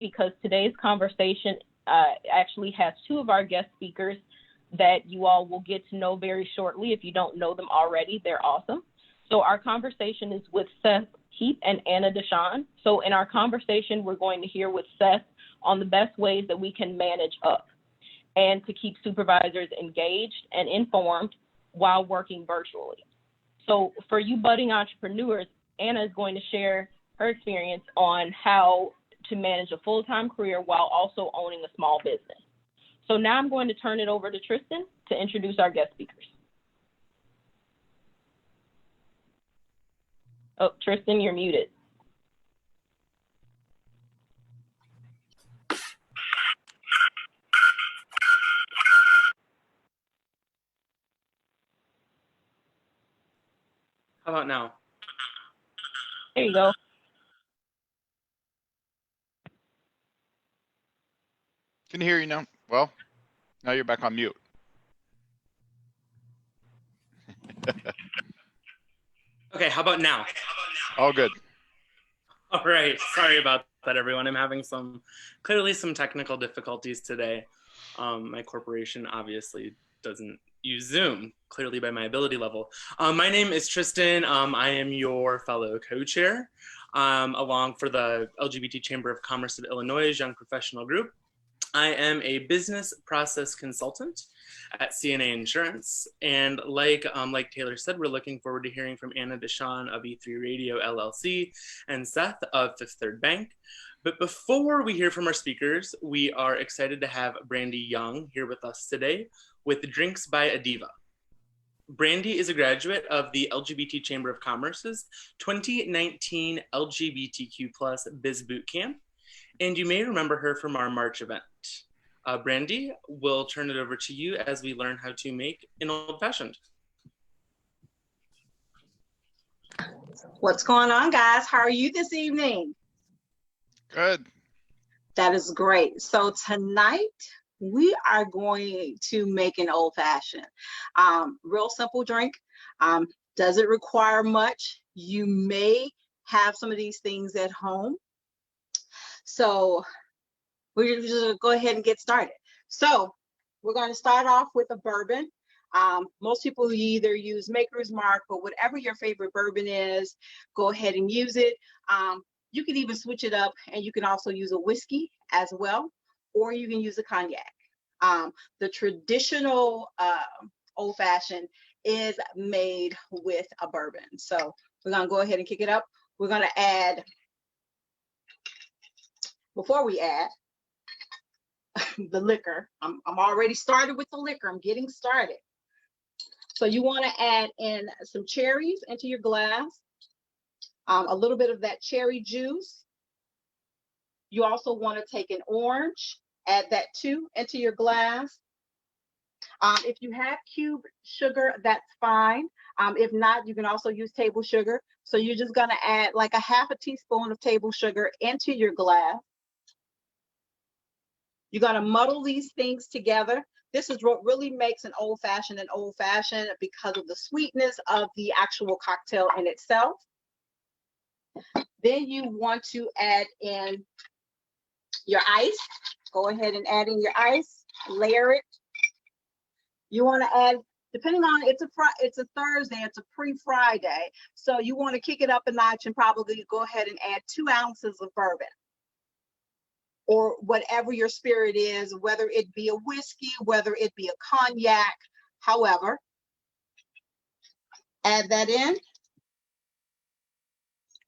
because today's conversation actually has two of our guest speakers that you all will get to know very shortly. If you don't know them already, they're awesome. So our conversation is with Seath, Heape, and Anna Deshawn. So in our conversation, we're going to hear with Seath on the best ways that we can manage up and to keep supervisors engaged and informed while working virtually. So for you budding entrepreneurs, Anna is going to share her experience on how to manage a full-time career while also owning a small business. So now I'm going to turn it over to Tristan to introduce our guest speakers. Oh, Tristan, you're muted. How about now? There you go. Can hear you now. Well, now you're back on mute. Okay, how about now? All good. All right, sorry about that, everyone. I'm having clearly some technical difficulties today. My corporation obviously doesn't use Zoom, clearly by my ability level. My name is Tristan. I am your fellow co-chair, along for the LGBT Chamber of Commerce of Illinois' Young Professional Group. I am a business process consultant at CNA Insurance. And like Taylor said, we're looking forward to hearing from Anna Deshawn of E3 Radio LLC and Seath of Fifth Third Bank. But before we hear from our speakers, we are excited to have Brandee Young here with us today with Drinks by a Diva. Brandee is a graduate of the LGBT Chamber of Commerce's 2019 LGBTQ+ Biz Boot Camp, and you may remember her from our March event. Brandee, we'll turn it over to you as we learn how to make an old-fashioned. What's going on, guys? How are you this evening? Good. That is great. So tonight we are going to make an old-fashioned. Real simple drink. Doesn't require much. You may have some of these things at home. So we're just going to go ahead and get started. So we're going to start off with a bourbon. Most people either use Maker's Mark, but whatever your favorite bourbon is, go ahead and use it. You can even switch it up, and you can also use a whiskey as well, or you can use a cognac. The traditional old-fashioned is made with a bourbon. So we're going to go ahead and kick it up. We're going to add, before we add the liquor, I'm already started with the liquor. I'm getting started. So you want to add in some cherries into your glass, a little bit of that cherry juice. You also want to take an orange, add that too into your glass. If you have cube sugar, that's fine. If not, you can also use table sugar. So you're just going to add like a half a teaspoon of table sugar into your glass. You're going to muddle these things together. This is what really makes an old-fashioned an old-fashioned, because of the sweetness of the actual cocktail in itself. Then you want to add in your ice. Go ahead and add in your ice, layer it. You want to add, depending on, it's a Thursday, it's a pre-Friday, so you want to kick it up a notch and probably go ahead and add 2 ounces of bourbon, or whatever your spirit is, whether it be a whiskey, whether it be a cognac, however. Add that in.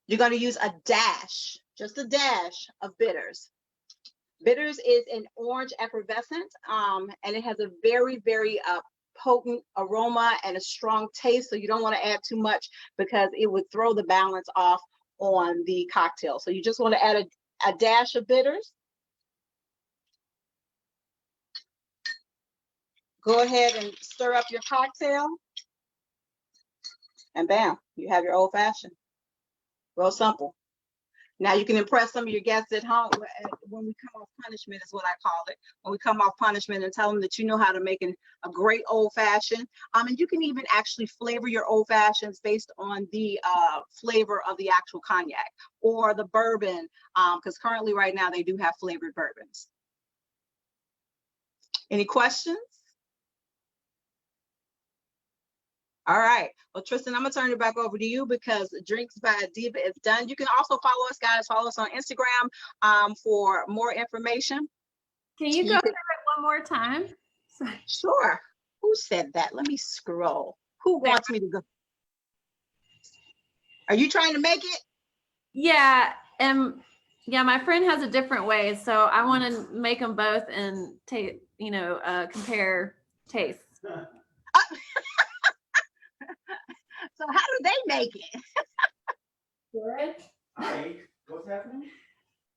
You're going to use a dash, just a dash of bitters. Bitters is an orange effervescent, and it has a very, very potent aroma and a strong taste. So you don't want to add too much because it would throw the balance off on the cocktail. So you just want to add a dash of bitters. Go ahead and stir up your cocktail, and bam, you have your old fashioned. Real simple. Now you can impress some of your guests at home when we come off punishment is what I call it. When we come off punishment and tell them that you know how to make a great old fashioned. And you can even actually flavor your old fashions based on the flavor of the actual cognac or the bourbon, because currently right now they do have flavored bourbons. Any questions? All right. Well, Tristan, I'm going to turn it back over to you because Drinks by Diva is done. You can also follow us, guys. Follow us on Instagram for more information. Can you go through it one more time? Sure. Who said that? Let me scroll. Who wants me to go? Are you trying to make it? Yeah. Yeah, my friend has a different way. So I want to make them both and compare tastes. So how do they make it? Good. What's happening?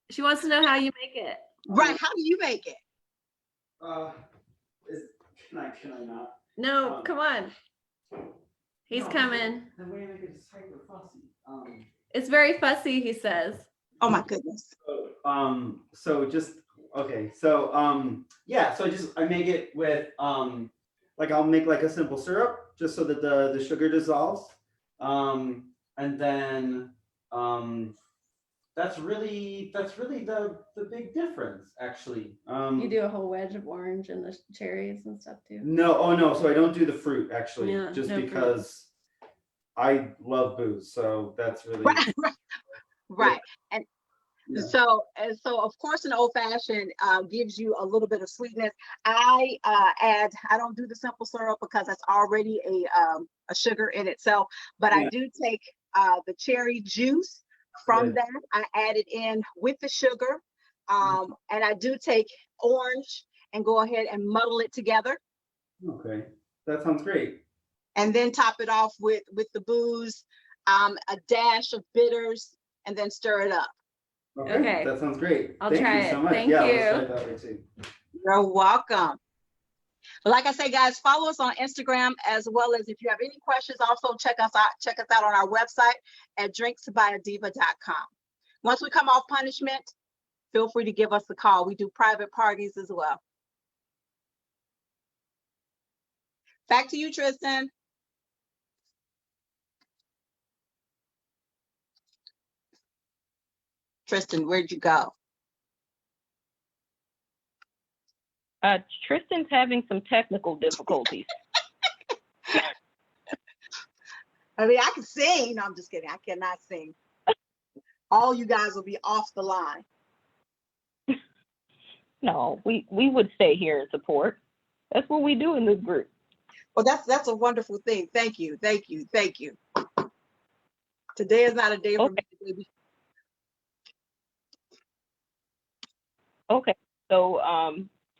She wants to know how you make it. Right. How do you make it? Can I not? No, come on. He's coming. The way I make it is hyper fussy. It's very fussy, he says. Oh my goodness. So just okay. So I make it with I'll make like a simple syrup just so that the sugar dissolves. And then that's really the big difference actually. You do a whole wedge of orange and the cherries and stuff too. No, so I don't do the fruit actually, just no because fruit. I love booze, so that's really right. And yeah. So of course an old fashioned gives you a little bit of sweetness. I don't do the simple syrup because that's already a sugar in itself, but I do take the cherry juice from that. I add it in with the sugar, and I do take orange and go ahead and muddle it together. Okay, that sounds great. And then top it off with the booze, a dash of bitters, and then stir it up. Okay. That sounds great. Thank you so much. Thank you. Let's try it that way too. You're welcome. Like I say, guys, follow us on Instagram, as well as if you have any questions, also check us out on our website at drinksbyadiva.com. Once we come off punishment, feel free to give us a call. We do private parties as well. Back to you, Tristan. Tristan, where'd you go? Tristan's having some technical difficulties. I mean, I can sing. No, I'm just kidding. I cannot sing. All you guys will be off the line. No, we would stay here and support. That's what we do in this group. Well, that's a wonderful thing. Thank you. Today is not a day for me, baby. Okay, so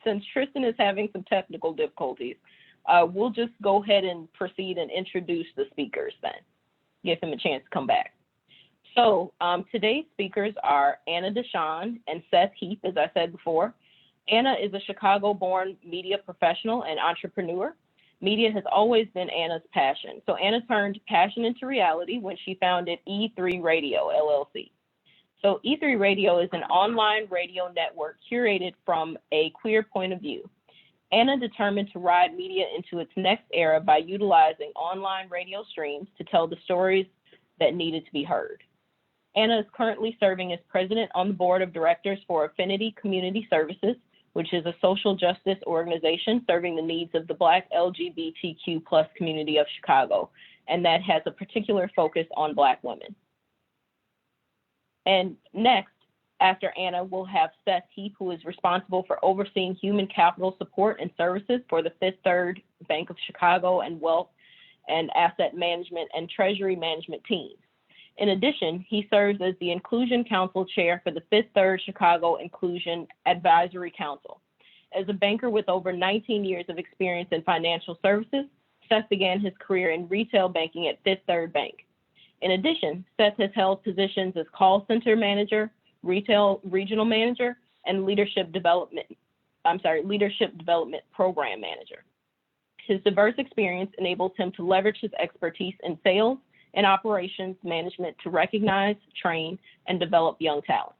since Tristan is having some technical difficulties, we'll just go ahead and proceed and introduce the speakers then. Give him a chance to come back. So today's speakers are Anna Deshawn and Seath Heape, as I said before. Anna is a Chicago-born media professional and entrepreneur. Media has always been Anna's passion. So Anna turned passion into reality when she founded E3 Radio, LLC. So E3 Radio is an online radio network curated from a queer point of view. Anna determined to ride media into its next era by utilizing online radio streams to tell the stories that needed to be heard. Anna is currently serving as president on the board of directors for Affinity Community Services, which is a social justice organization serving the needs of the Black LGBTQ plus community of Chicago, and that has a particular focus on Black women. And next, after Anna, we'll have Seath Heape, who is responsible for overseeing human capital support and services for the Fifth Third Bank of Chicago and wealth and asset management and treasury management teams. In addition, he serves as the Inclusion Council Chair for the Fifth Third Chicago Inclusion Advisory Council. As a banker with over 19 years of experience in financial services, Seath began his career in retail banking at Fifth Third Bank. In addition, Seath has held positions as call center manager, retail regional manager, and leadership development program manager. His diverse experience enables him to leverage his expertise in sales and operations management to recognize, train, and develop young talent.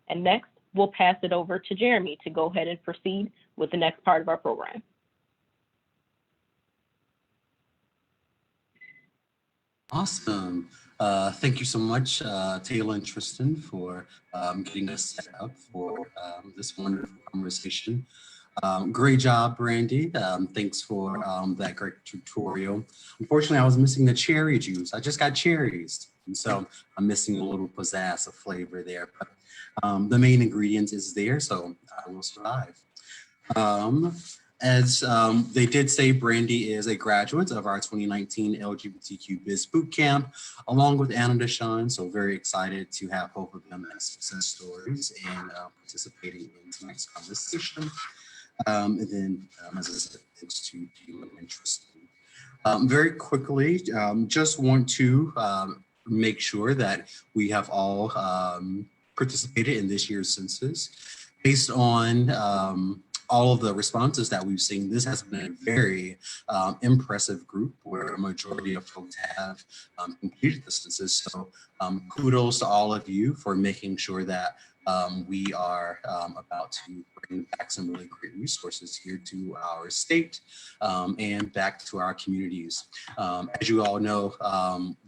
And next, we'll pass it over to Jeremy to go ahead and proceed with the next part of our program. Awesome. Thank you so much, Taylor and Tristan, for getting us set up for this wonderful conversation. Great job, Brandee. Thanks for that great tutorial. Unfortunately, I was missing the cherry juice. I just got cherries, and so I'm missing a little pizzazz of flavor there. But the main ingredients is there, so I will survive. As they did say, Brandee is a graduate of our 2019 LGBTQ Biz Bootcamp, along with Anna and Deshawn. So very excited to have both of them as success stories and participating in tonight's conversation. And then, as I said, thanks to Diva and Tristan. Very quickly, just want to make sure that we have all participated in this year's census. Based on all of the responses that we've seen, this has been a very impressive group where a majority of folks have completed the census. So kudos to all of you for making sure that we are about to bring back some really great resources here to our state and back to our communities. As you all know,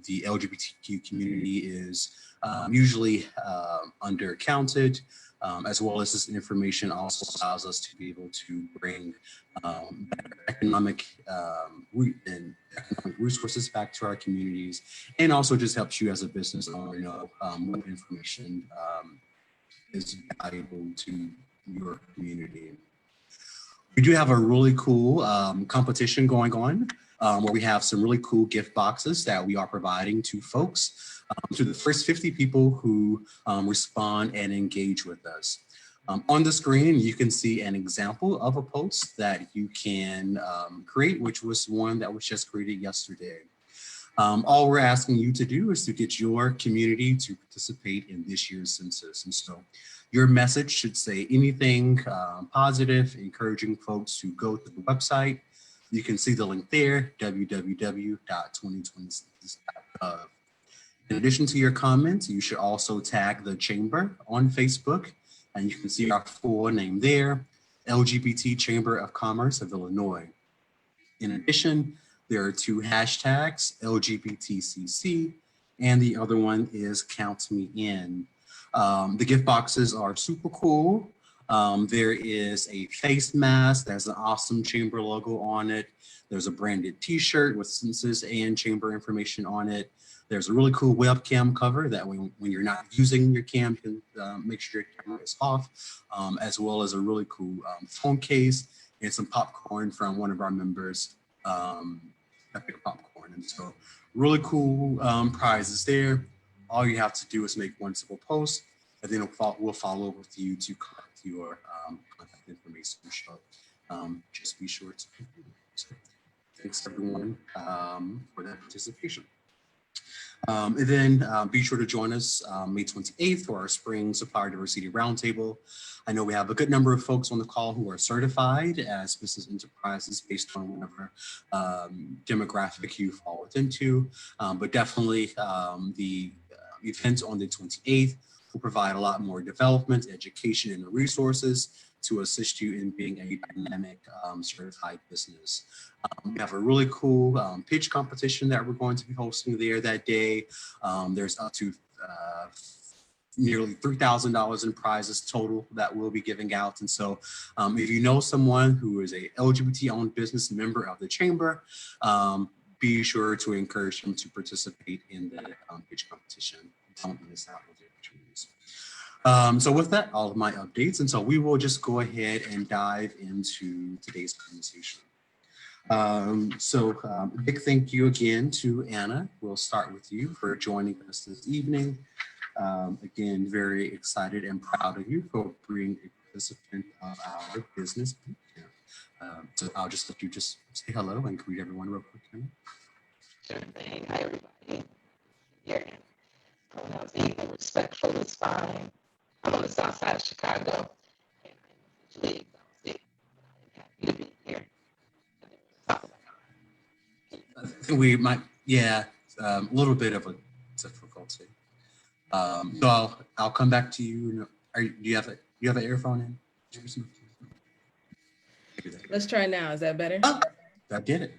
the LGBTQ community is usually undercounted, as well as this information also allows us to be able to bring better economic resources back to our communities, and also just helps you as a business owner know what information is valuable to your community. We do have a really cool competition going on where we have some really cool gift boxes that we are providing to folks, to the first 50 people who respond and engage with us. On the screen, you can see an example of a post that you can create, which was one that was just created yesterday. All we're asking you to do is to get your community to participate in this year's census. And so your message should say anything positive, encouraging folks to go to the website. You can see the link there, www.2020census.gov. In addition to your comments, you should also tag the Chamber on Facebook, and you can see our full name there, LGBT Chamber of Commerce of Illinois. In addition, there are two hashtags, LGBTCC, and the other one is Count Me In. The gift boxes are super cool. There is a face mask that has an awesome chamber logo on it. There's a branded t-shirt with census and chamber information on it. There's a really cool webcam cover that when you're not using your cam, you can make sure your camera is off, as well as a really cool phone case and some popcorn from one of our members, Epic Popcorn. And so really cool prizes there. All you have to do is make one simple post, and then we'll follow up with you to collect your contact information. So just be sure to complete it. So thanks everyone for that participation. And then be sure to join us May 28th for our Spring Supplier Diversity Roundtable. I know we have a good number of folks on the call who are certified as business enterprises based on whatever demographic you fall into, but definitely the event on the 28th will provide a lot more development, education, and resources to assist you in being a dynamic certified business. We have a really cool pitch competition that we're going to be hosting there that day. There's up to nearly $3,000 in prizes total that we'll be giving out. And so if you know someone who is a LGBT-owned business member of the Chamber, be sure to encourage them to participate in the pitch competition. Don't miss out on the opportunities. So with that, all of my updates. And so we will just go ahead and dive into today's conversation. Big thank you again to Anna. We'll start with you for joining us this evening. Again, very excited and proud of you for being a participant of our business bootcamp. So I'll just let you just say hello and greet everyone real quick. Anna. Sure thing. Hi, everybody. Here. Pronouns even respectful is fine. I'm on the south side of Chicago, and I'm officially exhausted, but I am happy to be here. I think we might, yeah, a little bit of a difficulty. So I'll come back to you. Do you have an earphone in? Let's try now. Is that better? Oh, that did it.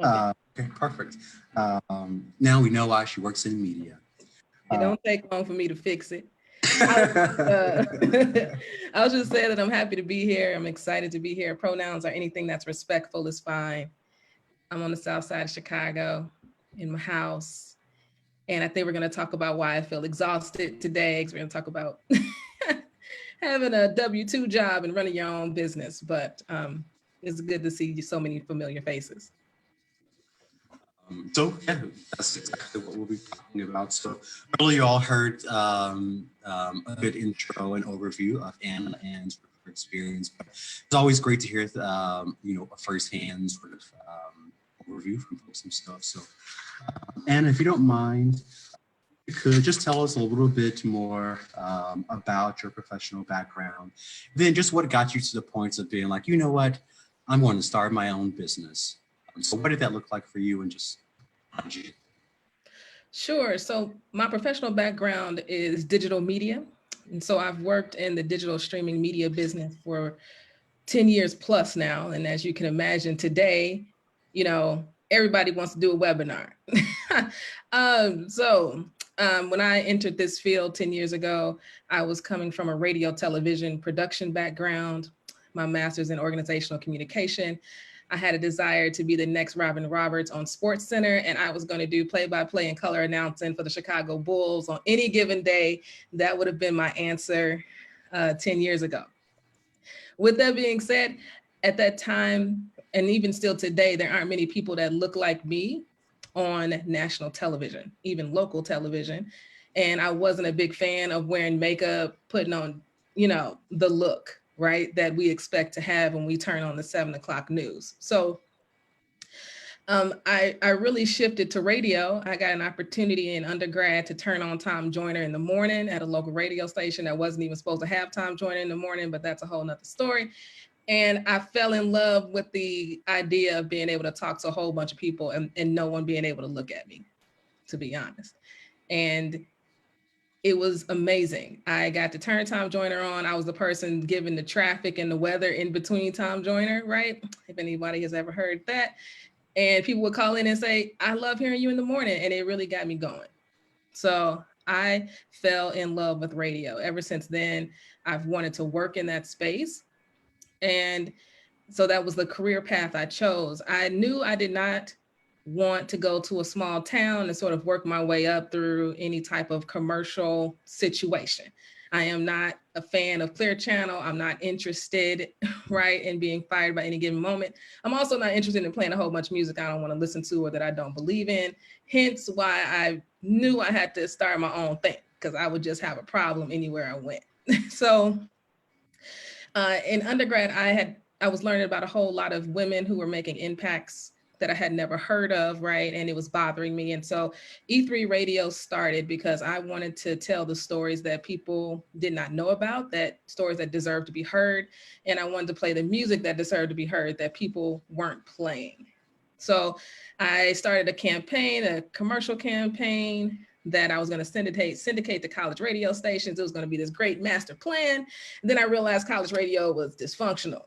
Okay. Okay, perfect. Now we know why she works in media. It don't take long for me to fix it. I was just saying that I'm happy to be here. I'm excited to be here. Pronouns are anything that's respectful is fine. I'm on the south side of Chicago in my house. And I think we're going to talk about why I feel exhausted today. We're going to talk about having a W-2 job and running your own business. But it's good to see so many familiar faces. So yeah, that's exactly what we'll be talking about. So earlier you all heard a good intro and overview of Anna and her experience. But it's always great to hear a firsthand sort of overview from folks themselves. So Anna, if you don't mind, you could just tell us a little bit more about your professional background, then just what got you to the point of being like, you know what, I'm going to start my own business. So what did that look like for you, and just how did you? Sure. So my professional background is digital media. And so I've worked in the digital streaming media business for 10 years plus now. And as you can imagine today, everybody wants to do a webinar. When I entered this field 10 years ago, I was coming from a radio television production background, my master's in organizational communication. I had a desire to be the next Robin Roberts on SportsCenter, and I was going to do play-by-play and color announcing for the Chicago Bulls on any given day. That would have been my answer 10 years ago. With that being said, at that time, and even still today, there aren't many people that look like me on national television, even local television. And I wasn't a big fan of wearing makeup, putting on, the look, right, that we expect to have when we turn on the 7 o'clock news. So I really shifted to radio. I got an opportunity in undergrad to turn on Tom Joyner in the morning at a local radio station that wasn't even supposed to have Tom Joyner in the morning, but that's a whole nother story. And I fell in love with the idea of being able to talk to a whole bunch of people and no one being able to look at me, to be honest. And it was amazing. I got to turn Tom Joyner on. I was the person giving the traffic and the weather in between Tom Joyner, right? If anybody has ever heard that. And people would call in and say, I love hearing you in the morning. And it really got me going. So I fell in love with radio. Ever since then, I've wanted to work in that space. And so that was the career path I chose. I knew I did not want to go to a small town and sort of work my way up through any type of commercial situation. I am not a fan of Clear Channel. I'm not interested, right, in being fired by any given moment. I'm also not interested in playing a whole bunch of music I don't want to listen to or that I don't believe in. Hence why I knew I had to start my own thing, because I would just have a problem anywhere I went. So in undergrad, I was learning about a whole lot of women who were making impacts that I had never heard of, right? And it was bothering me. And so E3 Radio started because I wanted to tell the stories that people did not know about, that stories that deserved to be heard. And I wanted to play the music that deserved to be heard that people weren't playing. So I started a campaign, a commercial campaign, that I was going to syndicate to college radio stations. It was going to be this great master plan. And then I realized college radio was dysfunctional.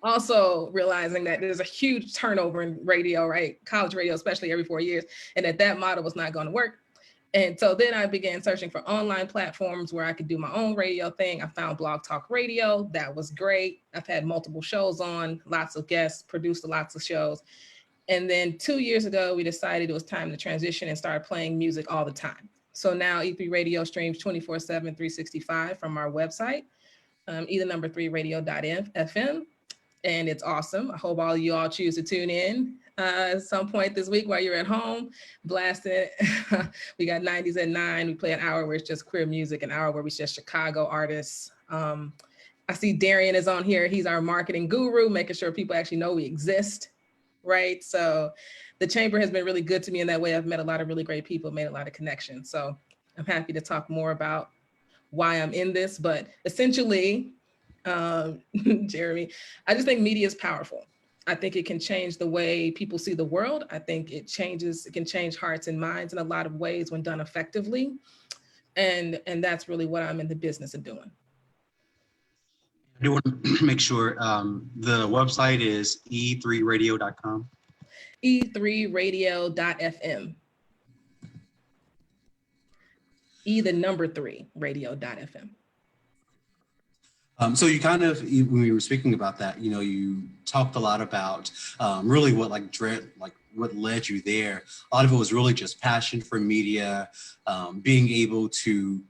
Also realizing that there's a huge turnover in radio, right? College radio, especially every 4 years, and that model was not going to work. And so then I began searching for online platforms where I could do my own radio thing. I found Blog Talk Radio. That was great. I've had multiple shows on, lots of guests, produced lots of shows. And then 2 years ago, we decided it was time to transition and start playing music all the time. So now E3 Radio streams 24/7, 365 from our website, either number3radio.fm. And it's awesome. I hope all of you all choose to tune in at some point this week while you're at home, blasting. We got 90s at 9. We play an hour where it's just queer music, an hour where it's just Chicago artists. I see Darian is on here. He's our marketing guru, making sure people actually know we exist, right? So the chamber has been really good to me in that way. I've met a lot of really great people, made a lot of connections. So I'm happy to talk more about why I'm in this, but essentially, Jeremy, I just think media is powerful. I think it can change the way people see the world. I think it can change hearts and minds in a lot of ways when done effectively. And that's really what I'm in the business of doing. I do want to make sure the website is e3radio.com. e3radio.fm. E3 radio.fm. So you kind of, when we were speaking about that, you talked a lot about really what what led you there. A lot of it was really just passion for media, being able to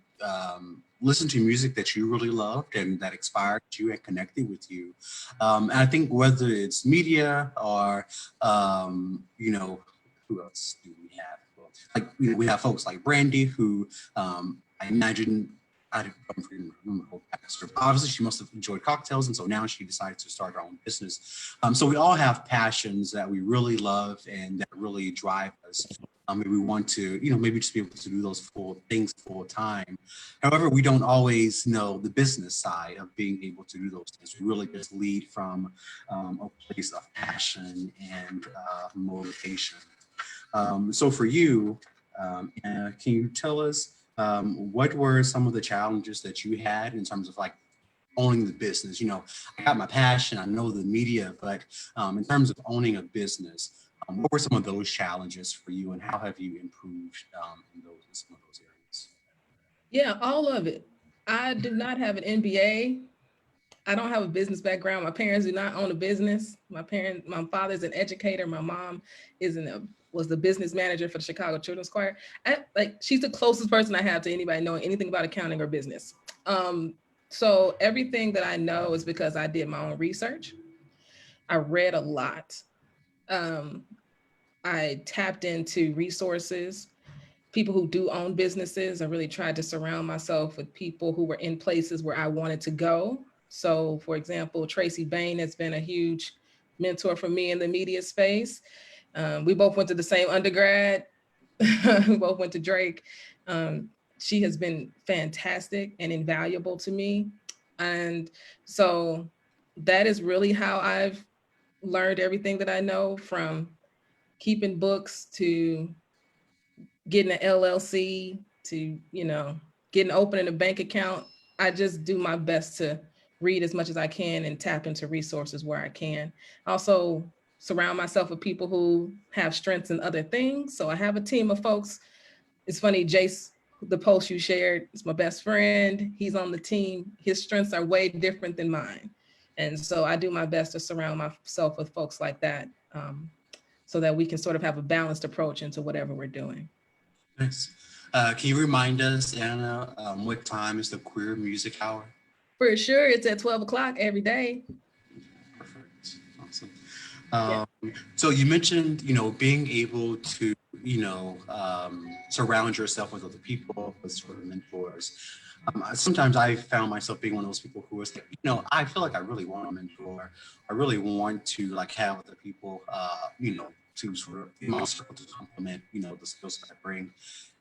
listen to music that you really loved and that inspired you and connected with you. And I think whether it's media or, who else do we have? Well, we have folks like Brandee, who I imagine, I don't remember her backstory. Obviously, she must have enjoyed cocktails, and so now she decided to start her own business. So we all have passions that we really love and that really drive us. We want to, maybe just be able to do those things full time. However, we don't always know the business side of being able to do those things. We really just lead from a place of passion and motivation. So for you, Anna, can you tell us what were some of the challenges that you had in terms of owning the business? I got my passion, I know the media, but in terms of owning a business, what were some of those challenges for you, and how have you improved in some of those areas? Yeah, all of it. I do not have an MBA. I don't have a business background. My parents do not own a business. My father's an educator. My mom was the business manager for the Chicago Children's Choir. She's the closest person I have to anybody knowing anything about accounting or business. So everything that I know is because I did my own research. I read a lot. I tapped into resources, people who do own businesses. I really tried to surround myself with people who were in places where I wanted to go. So for example, Tracy Bain has been a huge mentor for me in the media space. We both went to the same undergrad. We both went to Drake. She has been fantastic and invaluable to me. And so that is really how I've learned everything that I know, from keeping books to getting an LLC to, getting opening a bank account. I just do my best to read as much as I can and tap into resources where I can. Also surround myself with people who have strengths in other things. So I have a team of folks. It's funny, Jace, the post you shared, is my best friend. He's on the team. His strengths are way different than mine. And so I do my best to surround myself with folks like that, so that we can sort of have a balanced approach into whatever we're doing. Nice. Can you remind us, Anna, what time is the Queer Music Hour? For sure, it's at 12 o'clock every day. Perfect. Awesome. So you mentioned, being able to, surround yourself with other people, with sort of mentors. Sometimes I found myself being one of those people who was like, I feel like I really want a mentor. I really want to have other people, to sort of in my circle to complement, the skills that I bring.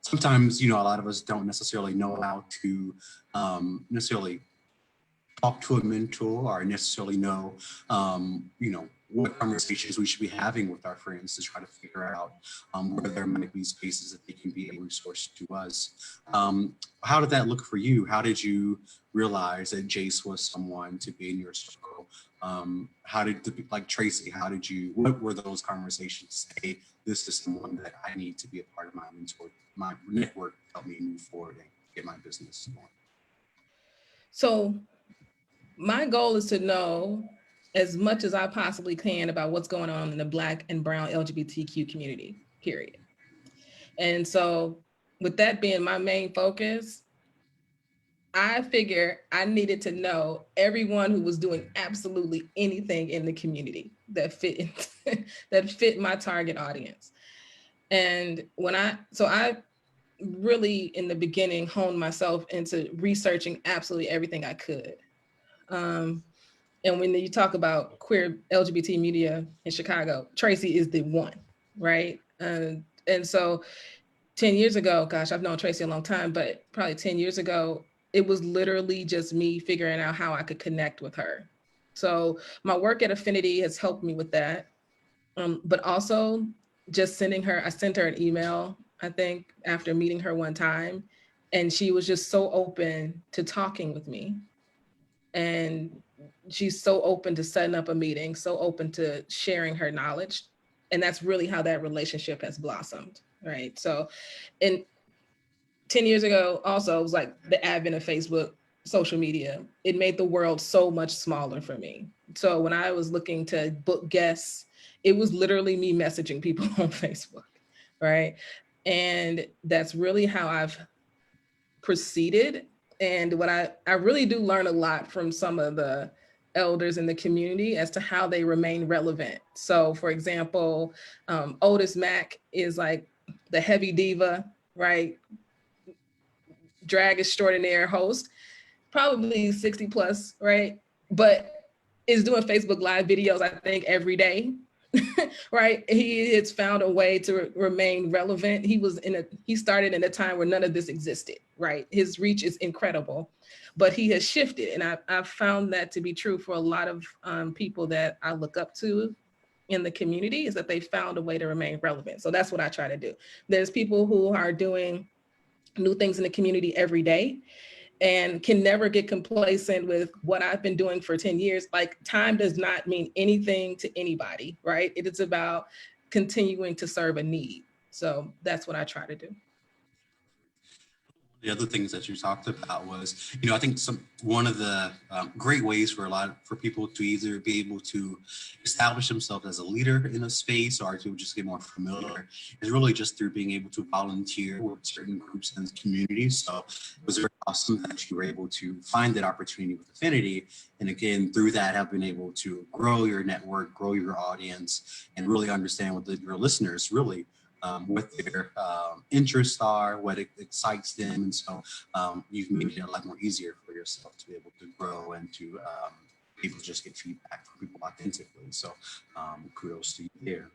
Sometimes, a lot of us don't necessarily know how to necessarily talk to a mentor or necessarily know, what conversations we should be having with our friends to try to figure out where there might be spaces that they can be a resource to us. How did that look for you? How did you realize that Jace was someone to be in your circle? How did, Tracy, what were those conversations say, this is someone that I need to be a part of my network, help me move forward and get my business going? So my goal is to know as much as I possibly can about what's going on in the Black and brown LGBTQ community, period. And so with that being my main focus, I figure I needed to know everyone who was doing absolutely anything in the community that fit my target audience. And I really in the beginning honed myself into researching absolutely everything I could. And when you talk about queer LGBT media in Chicago, Tracy is the one, right? And so 10 years ago, gosh, I've known Tracy a long time, but probably 10 years ago, it was literally just me figuring out how I could connect with her So my work at Affinity has helped me with that. But also just I sent her an email, I think, after meeting her one time, and she was just so open to talking with me. And she's so open to setting up a meeting, so open to sharing her knowledge. And that's really how that relationship has blossomed, right? So, and 10 years ago, also, it was like the advent of Facebook, social media. It made the world so much smaller for me. So when I was looking to book guests, it was literally me messaging people on Facebook, right? And that's really how I've proceeded. And what I really do learn a lot from some of the elders in the community as to how they remain relevant. So for example, Otis Mack is like the heavy diva, right? Drag extraordinaire host, probably 60 plus, right? But is doing Facebook Live videos, I think, every day, right? He has found a way to remain relevant. He started in a time where none of this existed, right? His reach is incredible, but he has shifted. And I've found that to be true for a lot of people that I look up to in the community, is that they found a way to remain relevant. So that's what I try to do. There's people who are doing new things in the community every day and can never get complacent with what I've been doing for 10 years. Like, time does not mean anything to anybody, right? It is about continuing to serve a need. So that's what I try to do. The other things that you talked about was, I think one of the great ways for people to either be able to establish themselves as a leader in a space or to just get more familiar is really just through being able to volunteer with certain groups in the community. So it was very awesome that you were able to find that opportunity with Affinity. And again, through that, have been able to grow your network, grow your audience, and really understand what your listeners really what their interests are, what excites them. And so you've made it a lot more easier for yourself to be able to grow and to be able to just get feedback from people authentically. So kudos to you there.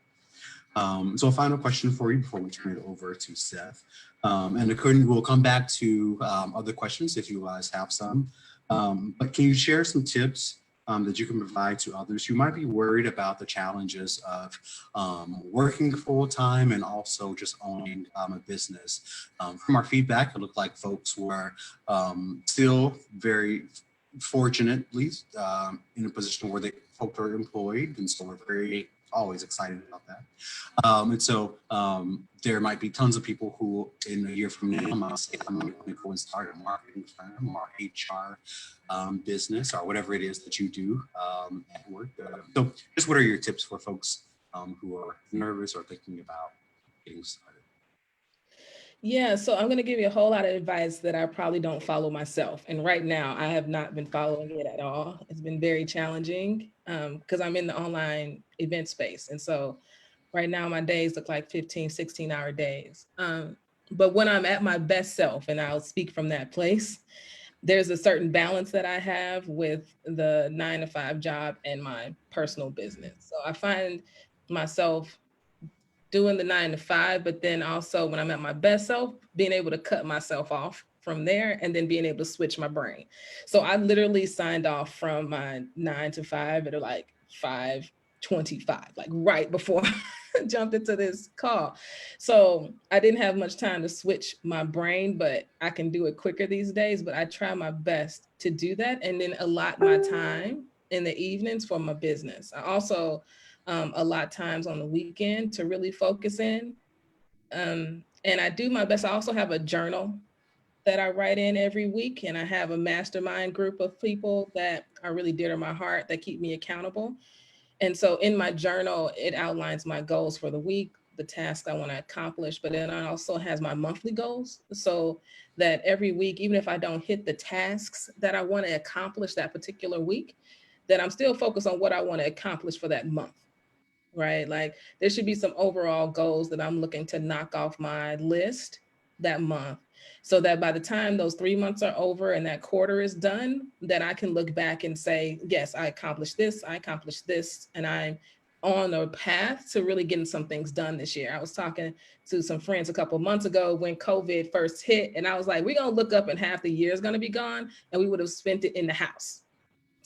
So a final question for you before we turn it over to Seath. And we'll come back to other questions if you guys have some. But can you share some tips that you can provide to others who might be worried about the challenges of working full-time and also just owning a business? From our feedback, it looked like folks were still very fortunately in a position where folks are employed, and so we're always excited about that. And so there might be tons of people who in a year from now might say, I'm going to go and start a marketing firm or HR business or whatever it is that you do at work. So just what are your tips for folks who are nervous or thinking about getting started? Yeah, so I'm going to give you a whole lot of advice that I probably don't follow myself. And right now, I have not been following it at all. It's been very challenging because I'm in the online event space. And so right now, my days look like 15, 16-hour days. But when I'm at my best self, and I'll speak from that place, there's a certain balance that I have with the 9-to-5 job and my personal business. So I find myself doing the 9-to-5, but then also when I'm at my best self, being able to cut myself off from there and then being able to switch my brain. So I literally signed off from my 9-to-5 at like 5:25, like right before I jumped into this call. So I didn't have much time to switch my brain, but I can do it quicker these days. But I try my best to do that and then allot my time in the evenings for my business. I also a lot of times on the weekend to really focus in. And I do my best. I also have a journal that I write in every week, and I have a mastermind group of people that are really dear to my heart that keep me accountable. And so in my journal, it outlines my goals for the week, the tasks I want to accomplish, but then it also has my monthly goals. So that every week, even if I don't hit the tasks that I want to accomplish that particular week, that I'm still focused on what I want to accomplish for that month. Right? Like there should be some overall goals that I'm looking to knock off my list that month so that by the time those 3 months are over and that quarter is done, that I can look back and say, yes, I accomplished this, and I'm on a path to really getting some things done this year. I was talking to some friends a couple of months ago when COVID first hit, and I was like, we're going to look up and half the year is going to be gone, and we would have spent it in the house.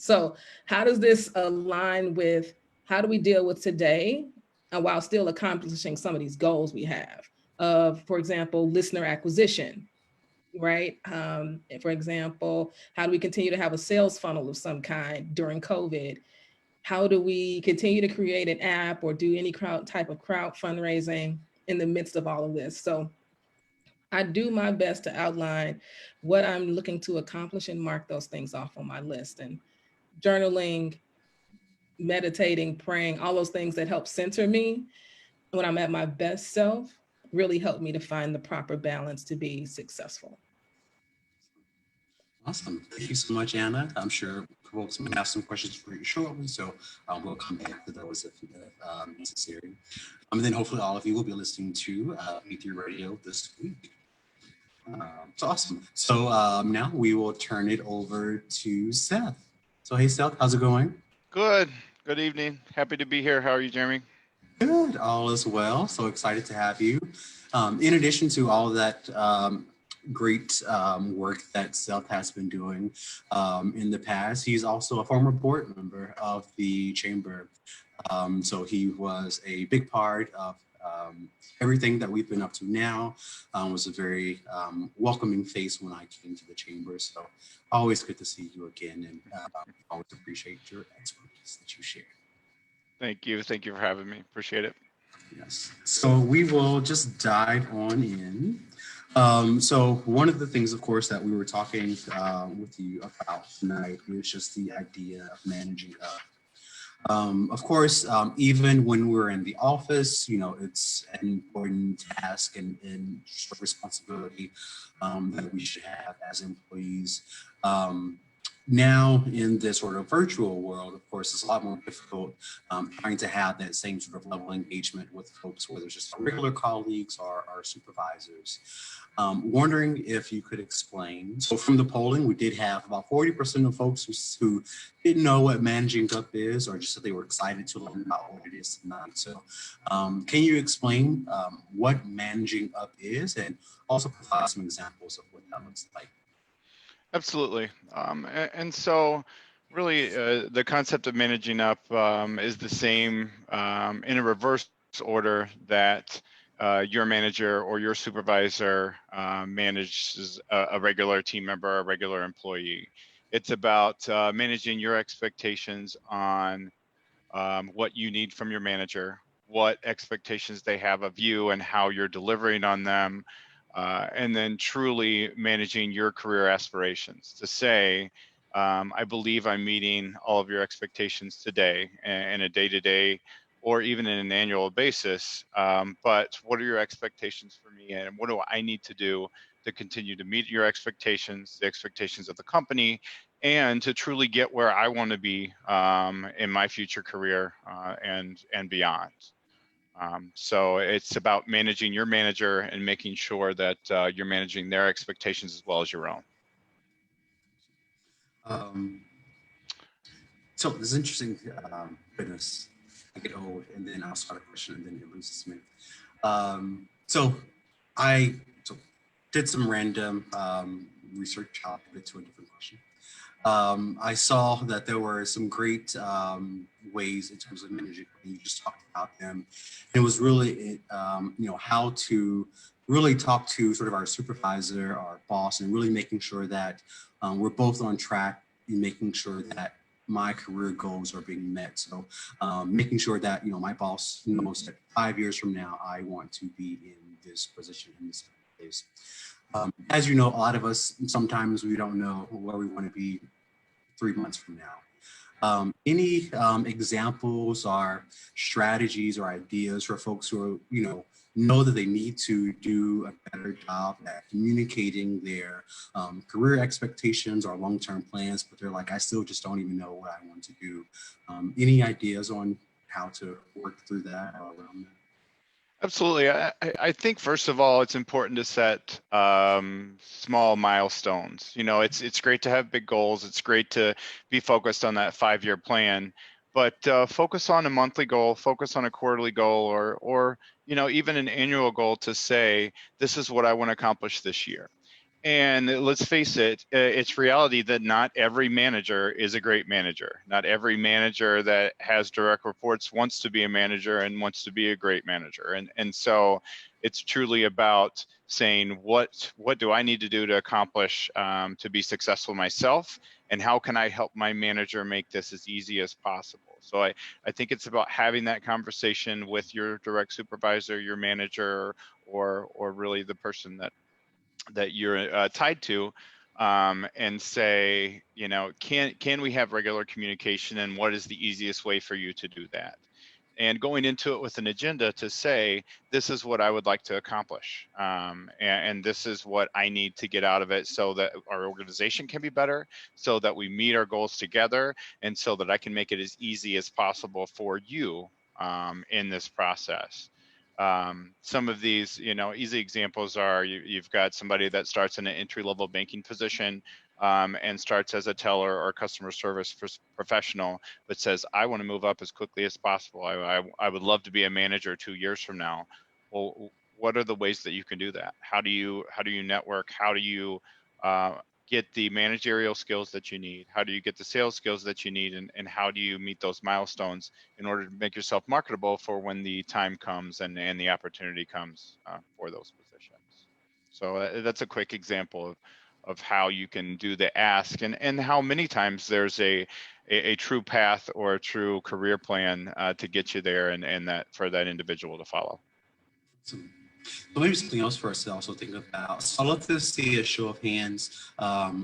So how does this align with how do we deal with today while still accomplishing some of these goals we have of, for example, listener acquisition, right? For example, how do we continue to have a sales funnel of some kind during COVID? How do we continue to create an app or do any type of crowd fundraising in the midst of all of this? So I do my best to outline what I'm looking to accomplish and mark those things off on my list. And journaling, meditating, praying, all those things that help center me when I'm at my best self really help me to find the proper balance to be successful. Awesome. Thank you so much, Anna. I'm sure folks may have some questions for you shortly, so we'll come back to those if necessary. And then hopefully all of you will be listening to E3 Radio this week. It's awesome. So now we will turn it over to Seth. So hey, Seth, how's it going? Good. Good evening. Happy to be here. How are you, Jeremy? Good. All is well. So excited to have you. In addition to all of that great work that Seath has been doing in the past, he's also a former board member of the Chamber. So he was a big part of everything that we've been up to now. Was a very welcoming face when I came to the Chamber. So always good to see you again, and always appreciate your expertise that you share. Thank you. Thank you for having me. Appreciate it. Yes. So we will just dive on in. So one of the things, of course, that we were talking with you about tonight is just the idea of managing up. Of course, even when we're in the office, you know, it's an important task and responsibility that we should have as employees. Now in this sort of virtual world, of course, it's a lot more difficult trying to have that same sort of level of engagement with folks, whether it's just our regular colleagues or our supervisors. Wondering if you could explain. So from the polling, we did have about 40% of folks who didn't know what managing up is, or just that they were excited to learn about what it is tonight. So can you explain what managing up is, and also provide some examples of what that looks like? Absolutely. And so really the concept of managing up is the same in a reverse order that your manager or your supervisor manages a regular team member, a regular employee. It's about managing your expectations on what you need from your manager, what expectations they have of you and how you're delivering on them, and then truly managing your career aspirations to say, I believe I'm meeting all of your expectations today in a day-to-day or even in an annual basis, but what are your expectations for me, and what do I need to do to continue to meet your expectations, the expectations of the company, and to truly get where I want to be in my future career and beyond. So it's about managing your manager and making sure that you're managing their expectations as well as your own. So this is interesting. Goodness, I get old and then I'll start a question and then it loses me. So I did some random research. I'll pivot to a different question. I saw that there were some great ways in terms of managing. You just talked about them. It was really, you know, how to really talk to sort of our supervisor, our boss, and really making sure that we're both on track in making sure that my career goals are being met. So making sure that, you know, my boss knows that 5 years from now, I want to be in this position, in this place. As you know, a lot of us, sometimes we don't know where we want to be 3 months from now. Any examples or strategies or ideas for folks who are, know that they need to do a better job at communicating their career expectations or long-term plans, but they're like, I still just don't even know what I want to do. Any ideas on how to work through that or around that? Absolutely. I think first of all, it's important to set small milestones. You know, it's great to have big goals. It's great to be focused on that 5-year plan, but focus on a monthly goal, focus on a quarterly goal, or even an annual goal to say, this is what I want to accomplish this year. And let's face it, it's reality that not every manager is a great manager. Not every manager that has direct reports wants to be a manager and wants to be a great manager. And so it's truly about saying, what do I need to do to accomplish to be successful myself? And how can I help my manager make this as easy as possible? So I think it's about having that conversation with your direct supervisor, your manager, or really the person that you're tied to, and say, can we have regular communication, and what is the easiest way for you to do that? And going into it with an agenda to say, this is what I would like to accomplish, and this is what I need to get out of it so that our organization can be better, so that we meet our goals together, and so that I can make it as easy as possible for you in this process. Some of these, easy examples are you've got somebody that starts in an entry-level banking position and starts as a teller or customer service professional, but says, I want to move up as quickly as possible. I would love to be a manager 2 years from now. Well, what are the ways that you can do that? How do you network? How do you get the managerial skills that you need? How do you get the sales skills that you need? And how do you meet those milestones in order to make yourself marketable for when the time comes and the opportunity comes for those positions? So that's a quick example of how you can do the ask, and how many times there's a true path or a true career plan to get you there, and that for that individual to follow. So maybe something else for us to also think about. So I'd love to see a show of hands,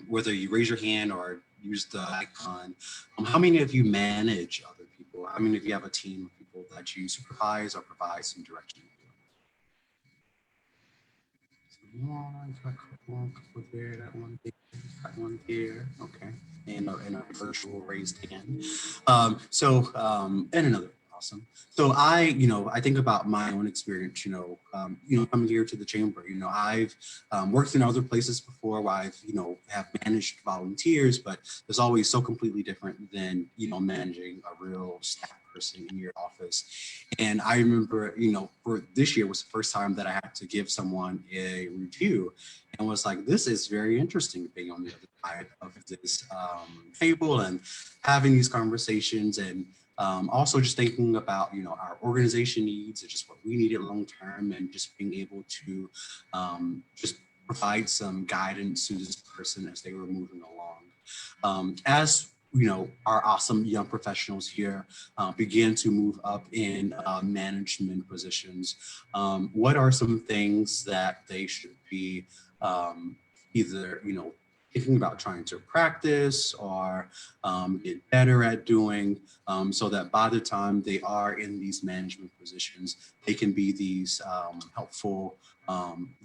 whether you raise your hand or use the icon. How many of you manage other people? How many of you have a team of people that you supervise or provide some direction to? Got a couple there, that one there, that one there. Okay, and a virtual raised hand. And another. Awesome. So I think about my own experience, coming here to the chamber. I've worked in other places before where I've, have managed volunteers, but it's always so completely different than, managing a real staff person in your office. And I remember, for this year was the first time that I had to give someone a review, and was like, this is very interesting being on the other side of this table and having these conversations, and also just thinking about, our organization needs and just what we needed long term, and just being able to just provide some guidance to this person as they were moving along. As our awesome young professionals here begin to move up in management positions, what are some things that they should be either, thinking about trying to practice or get better at doing, so that by the time they are in these management positions, they can be these helpful,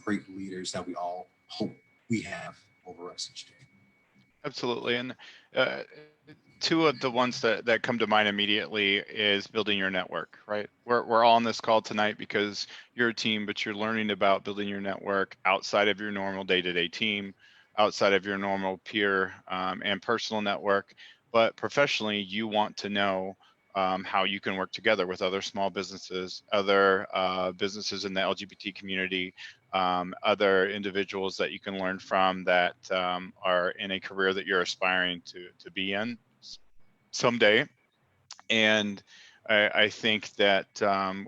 great leaders that we all hope we have over us each day. Absolutely. And two of the ones that come to mind immediately is building your network, right? We're all on this call tonight because you're a team, but you're learning about building your network outside of your normal day-to-day team, outside of your normal peer and personal network. But professionally, you want to know how you can work together with other small businesses, other businesses in the LGBT community, other individuals that you can learn from that are in a career that you're aspiring to be in someday. And I think that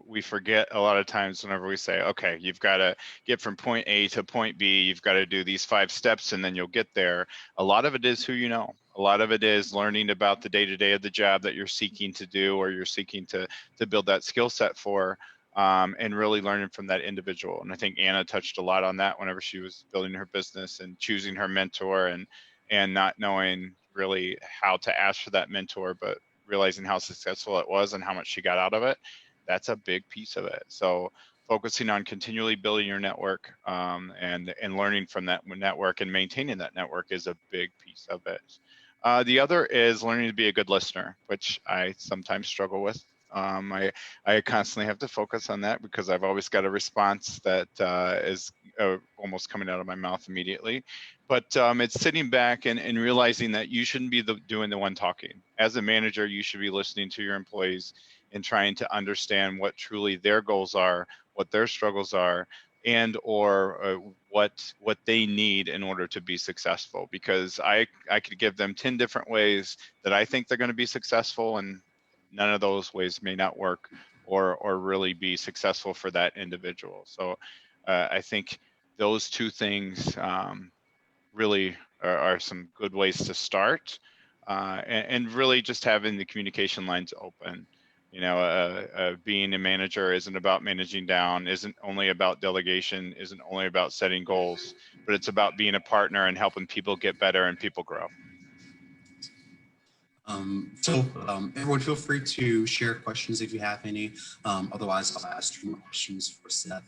we forget a lot of times whenever we say, okay, you've got to get from point A to point B, you've got to do these 5 steps and then you'll get there. A lot of it is who you know. A lot of it is learning about the day-to-day of the job that you're seeking to do, or you're seeking to build that skill set for, and really learning from that individual. And I think Anna touched a lot on that whenever she was building her business and choosing her mentor, and not knowing really how to ask for that mentor, but realizing how successful it was and how much she got out of it. That's a big piece of it. So focusing on continually building your network and learning from that network and maintaining that network is a big piece of it. The other is learning to be a good listener, which I sometimes struggle with. I constantly have to focus on that because I've always got a response that is almost coming out of my mouth immediately. But it's sitting back and realizing that you shouldn't be doing the one talking. As a manager, you should be listening to your employees and trying to understand what truly their goals are, what their struggles are, and or what they need in order to be successful. Because I could give them 10 different ways that I think they're going to be successful, and none of those ways may not work or really be successful for that individual. So I think those two things really are some good ways to start, and really just having the communication lines open. You know, being a manager isn't about managing down, isn't only about delegation, isn't only about setting goals, but it's about being a partner and helping people get better and people grow. Everyone feel free to share questions if you have any. Otherwise, I'll ask 2 more questions for Seth.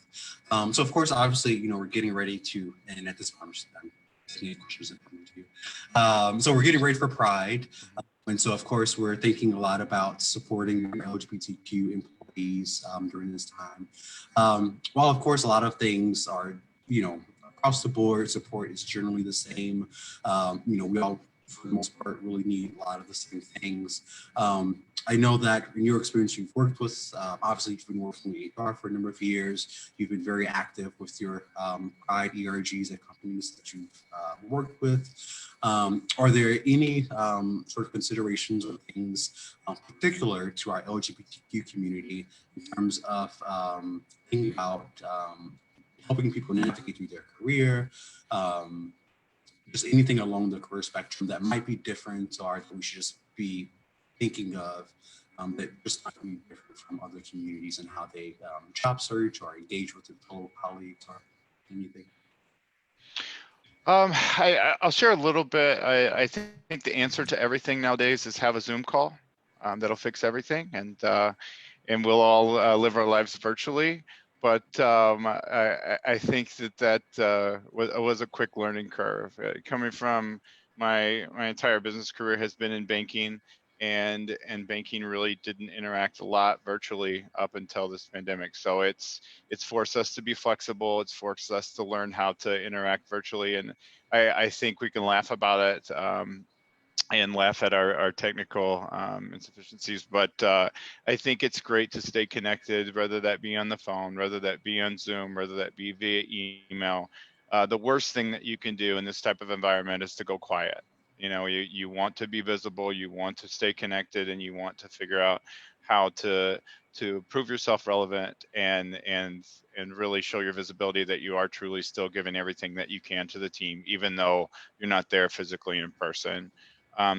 So of course, obviously, you know, we're getting ready to, and at this point, I'm taking questions that come to you. So we're getting ready for Pride. And so, of course, we're thinking a lot about supporting LGBTQ employees during this time. While, of course, a lot of things are, you know, across the board, support is generally the same. You know, we all, for the most part, really need a lot of the same things. I know that in your experience, you've worked with, obviously, you've been working with HR for a number of years. You've been very active with your Pride ERGs at companies that you've worked with. Are there any sort of considerations or things particular to our LGBTQ community in terms of thinking about helping people navigate through their career, just anything along the career spectrum that might be different or that we should just be thinking of that just might be different from other communities and how they job search or engage with their fellow colleagues or anything? I'll share a little bit. I think the answer to everything nowadays is have a Zoom call. That'll fix everything, and we'll all live our lives virtually. But I think that was a quick learning curve. Coming from my entire business career has been in banking, and banking really didn't interact a lot virtually up until this pandemic. So it's forced us to be flexible. It's forced us to learn how to interact virtually, and I think we can laugh about it and laugh at our technical insufficiencies. But I think it's great to stay connected, whether that be on the phone, whether that be on Zoom, whether that be via email. The worst thing that you can do in this type of environment is to go quiet. You know, you want to be visible, you want to stay connected, and you want to figure out how to prove yourself relevant and really show your visibility that you are truly still giving everything that you can to the team, even though you're not there physically in person.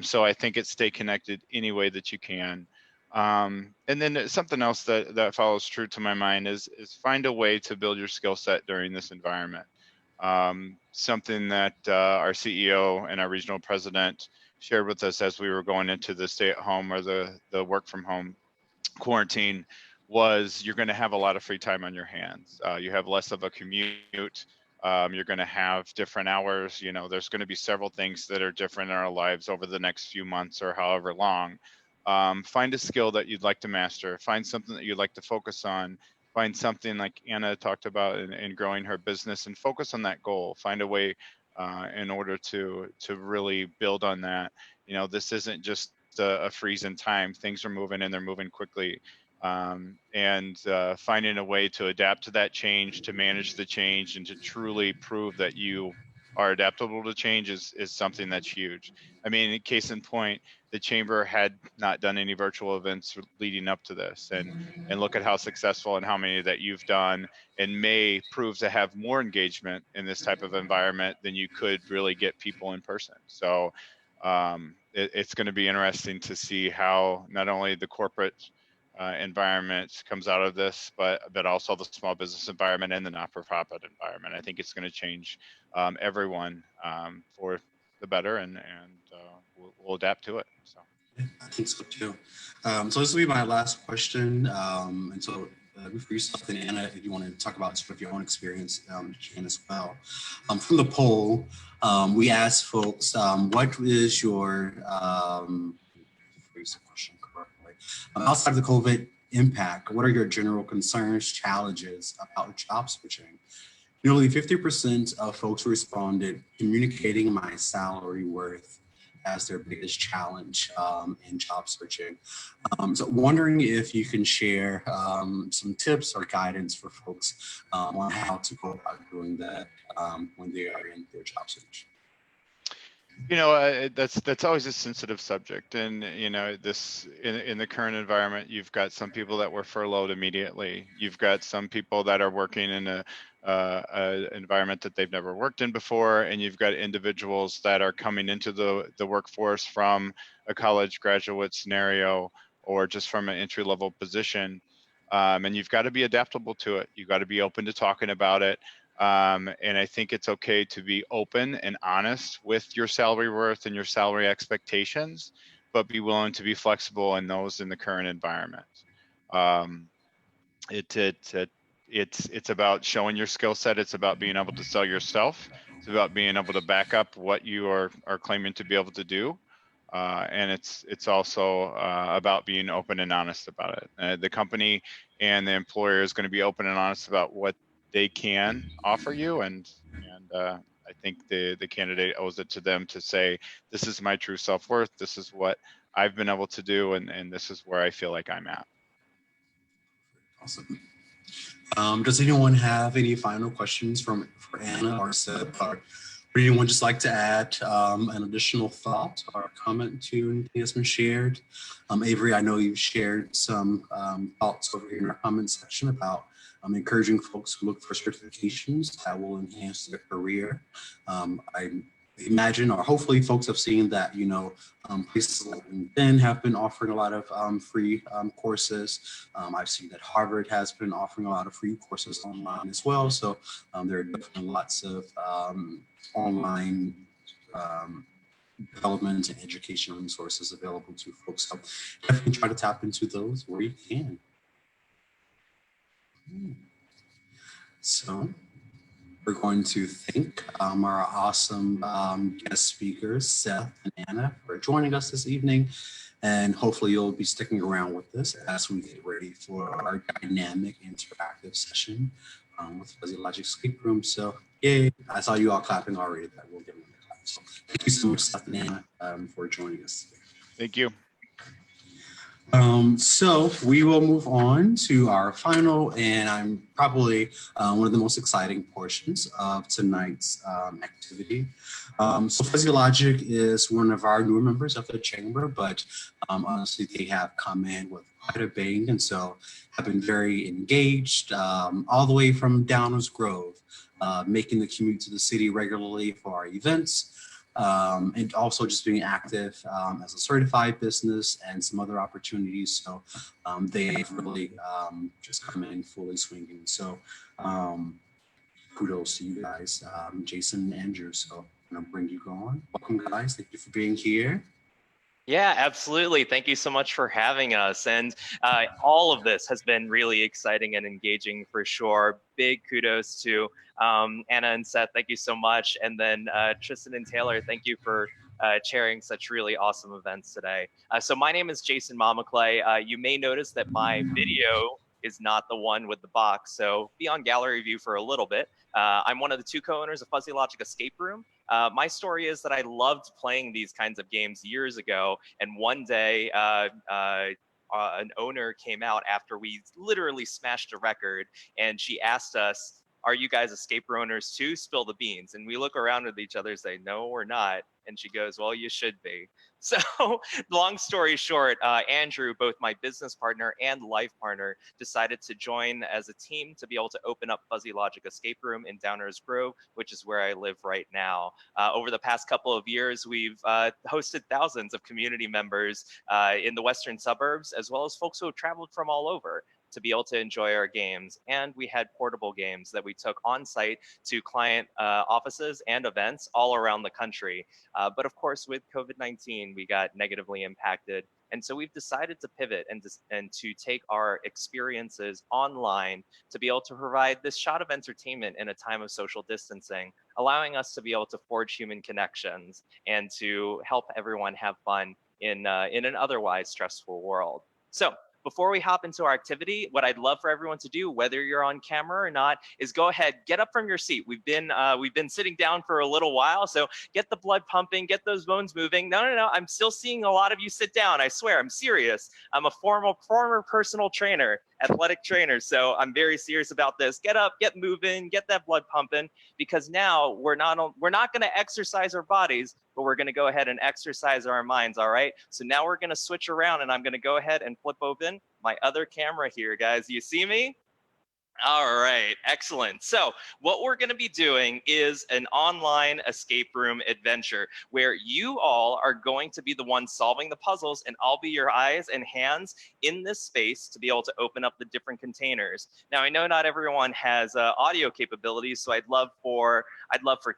So I think it's stay connected any way that you can. And then something else that follows true to my mind is find a way to build your skill set during this environment. Something that our CEO and our regional president shared with us as we were going into the stay-at-home or the work-from-home quarantine was you're going to have a lot of free time on your hands. You have less of a commute. You're going to have different hours. You know, there's going to be several things that are different in our lives over the next few months or however long. Find a skill that you'd like to master. Find something that you'd like to focus on. Find something like Anna talked about in growing her business and focus on that goal. Find a way in order to really build on that. You know, this isn't just a freeze in time. Things are moving and they're moving quickly. Finding a way to adapt to that change, to manage the change, and to truly prove that you are adaptable to change is something that's huge. I mean, case in point, the chamber had not done any virtual events leading up to this, and look at how successful and how many that you've done, and may prove to have more engagement in this type of environment than you could really get people in person. So it's going to be interesting to see how not only the corporate environment comes out of this, but also the small business environment and the not-for-profit environment. I think it's going to change everyone for the better, and we'll adapt to it. So I think so too. So this will be my last question. And so for yourself and Anna, if you want to talk about sort of your own experience, you can as well. From the poll, we asked folks, what is your phrase the question correctly? Outside of the COVID impact, what are your general concerns, challenges about job switching? Nearly 50% of folks responded, communicating my salary worth as their biggest challenge in job searching. So wondering if you can share some tips or guidance for folks on how to go about doing that when they are in their job search. You know, that's always a sensitive subject, and you know, this in the current environment, you've got some people that were furloughed immediately. You've got some people that are working in a environment that they've never worked in before, and you've got individuals that are coming into the workforce from a college graduate scenario or just from an entry-level position, and you've got to be adaptable to it. You've got to be open to talking about it. And I think it's okay to be open and honest with your salary worth and your salary expectations, but be willing to be flexible in those in the current environment. It's about showing your skill set. It's about being able to sell yourself. It's about being able to back up what you are claiming to be able to do. And it's also about being open and honest about it. The company and the employer is going to be open and honest about what they can offer you, and I think the candidate owes it to them to say, this is my true self-worth, this is what I've been able to do, and this is where I feel like I'm at. Awesome. Does anyone have any final questions for Anna or Seth, or would anyone just like to add an additional thought or comment to anything that's been shared? Avery, I know you've shared some thoughts over here in our comment section about encouraging folks to look for certifications that will enhance their career. I imagine, or hopefully folks have seen that, you know, places like LinkedIn have been offering a lot of free courses. I've seen that Harvard has been offering a lot of free courses online as well. So there are definitely lots of online development and educational resources available to folks. So definitely try to tap into those where you can. So we're going to thank our awesome guest speakers, Seth and Anna, for joining us this evening. And hopefully you'll be sticking around with us as we get ready for our dynamic interactive session with Fuzzy Logic Escape Room. So yay, I saw you all clapping already. That will give them a clap. So thank you so much, Seth and Anna, for joining us. Thank you. So we will move on to our final, and I'm probably one of the most exciting portions of tonight's activity. So Fuzzy Logic is one of our newer members of the chamber, but honestly, they have come in with quite a bang, and so have been very engaged all the way from Downers Grove, making the commute to the city regularly for our events. And also just being active as a certified business and some other opportunities. So they've really just come in fully swinging. So kudos to you guys, Jason and Andrew. So I'm gonna bring you on. Welcome, guys. Thank you for being here. Yeah, absolutely. Thank you so much for having us. And all of this has been really exciting and engaging for sure. Big kudos to Anna and Seth. Thank you so much. And then Tristan and Taylor, thank you for chairing such really awesome events today. So my name is Jason Mamaclay. You may notice that my video is not the one with the box. So be on gallery view for a little bit. I'm one of the two co-owners of Fuzzy Logic Escape Room. My story is that I loved playing these kinds of games years ago, and one day an owner came out after we literally smashed a record, and she asked us, "Are you guys escape room owners too? Spill the beans." And we look around at each other and say, "No, we're not." And she goes, "Well, you should be." So long story short, Andrew, both my business partner and life partner, decided to join as a team to be able to open up Fuzzy Logic Escape Room in Downers Grove, which is where I live right now. Over the past couple of years, we've hosted thousands of community members in the western suburbs, as well as folks who have traveled from all over to be able to enjoy our games. And we had portable games that we took on site to client offices and events all around the country. But of course, with COVID-19, we got negatively impacted. And so we've decided to pivot and to take our experiences online to be able to provide this shot of entertainment in a time of social distancing, allowing us to be able to forge human connections and to help everyone have fun in an otherwise stressful world. So before we hop into our activity, what I'd love for everyone to do, whether you're on camera or not, is go ahead, get up from your seat. We've been sitting down for a little while, so get the blood pumping, get those bones moving. No, I'm still seeing a lot of you sit down. I swear, I'm serious. I'm a former personal trainer, athletic trainer, so I'm very serious about this. Get up, get moving, get that blood pumping, because now we're not going to exercise our bodies, but we're going to go ahead and exercise our minds. All right, so now we're going to switch around, and I'm going to go ahead and flip open my other camera here, guys. You see me? All right, excellent. So what we're going to be doing is an online escape room adventure where you all are going to be the ones solving the puzzles, and I'll be your eyes and hands in this space to be able to open up the different containers. Now, I know not everyone has audio capabilities, so I'd love for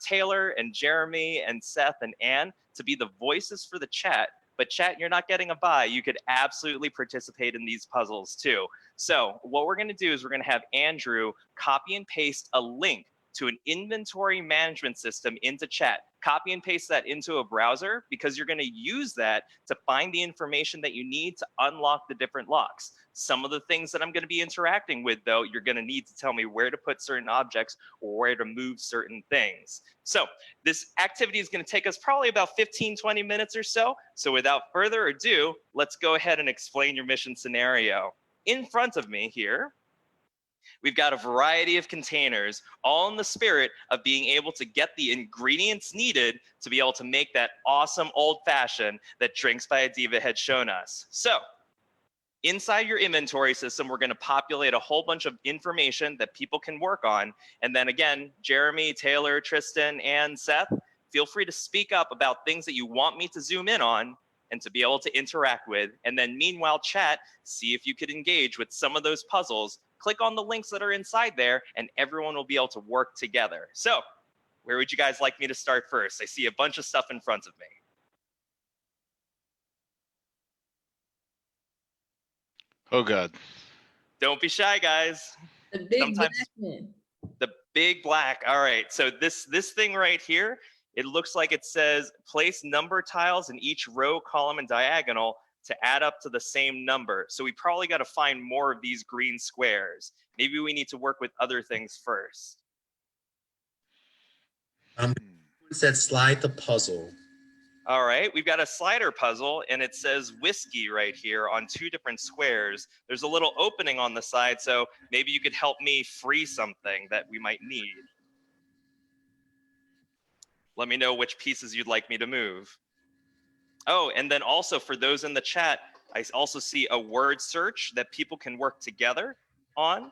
Taylor and Jeremy and Seth and Ann to be the voices for the chat. But chat, you're not getting a bye. You could absolutely participate in these puzzles too. So what we're going to do is we're going to have Andrew copy and paste a link to an inventory management system into chat. Copy and paste that into a browser, because you're going to use that to find the information that you need to unlock the different locks. Some of the things that I'm going to be interacting with, though, you're going to need to tell me where to put certain objects or where to move certain things. So this activity is going to take us probably about 15-20 minutes or so. So without further ado, let's go ahead and explain your mission scenario. In front of me here, we've got a variety of containers, all in the spirit of being able to get the ingredients needed to be able to make that awesome old fashioned that Drinks by a Diva had shown us. So inside your inventory system, we're going to populate a whole bunch of information that people can work on. And then again, Jeremy, Taylor, Tristan, and Seth, feel free to speak up about things that you want me to zoom in on and to be able to interact with. And then meanwhile, chat, see if you could engage with some of those puzzles. Click on the links that are inside there, and everyone will be able to work together. So where would you guys like me to start first? I see a bunch of stuff in front of me. Oh, God. Don't be shy, guys. The big black man. The big black. All right. So this thing right here, it looks like it says place number tiles in each row, column, and diagonal to add up to the same number. So we probably got to find more of these green squares. Maybe we need to work with other things first. It said slide the puzzle. All right, we've got a slider puzzle, and it says whiskey right here on 2 different squares. There's a little opening on the side, so maybe you could help me free something that we might need. Let me know which pieces you'd like me to move. Oh, and then also for those in the chat, I also see a word search that people can work together on.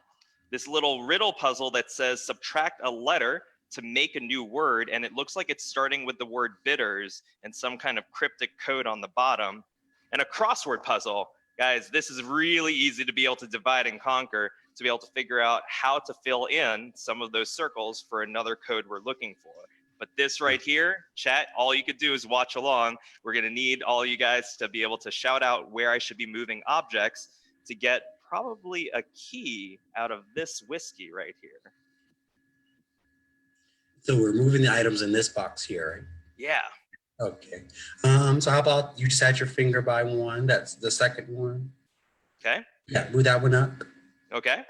This little riddle puzzle that says subtract a letter to make a new word, and it looks like it's starting with the word bitters and some kind of cryptic code on the bottom. And a crossword puzzle. Guys, this is really easy to be able to divide and conquer, to be able to figure out how to fill in some of those circles for another code we're looking for. But this right here, chat, all you could do is watch along. We're going to need all you guys to be able to shout out where I should be moving objects to get probably a key out of this whiskey right here. So we're moving the items in this box here, right? Yeah. Okay. So how about you just add your finger by one? That's the second one. Okay. Yeah, move that one up. Okay.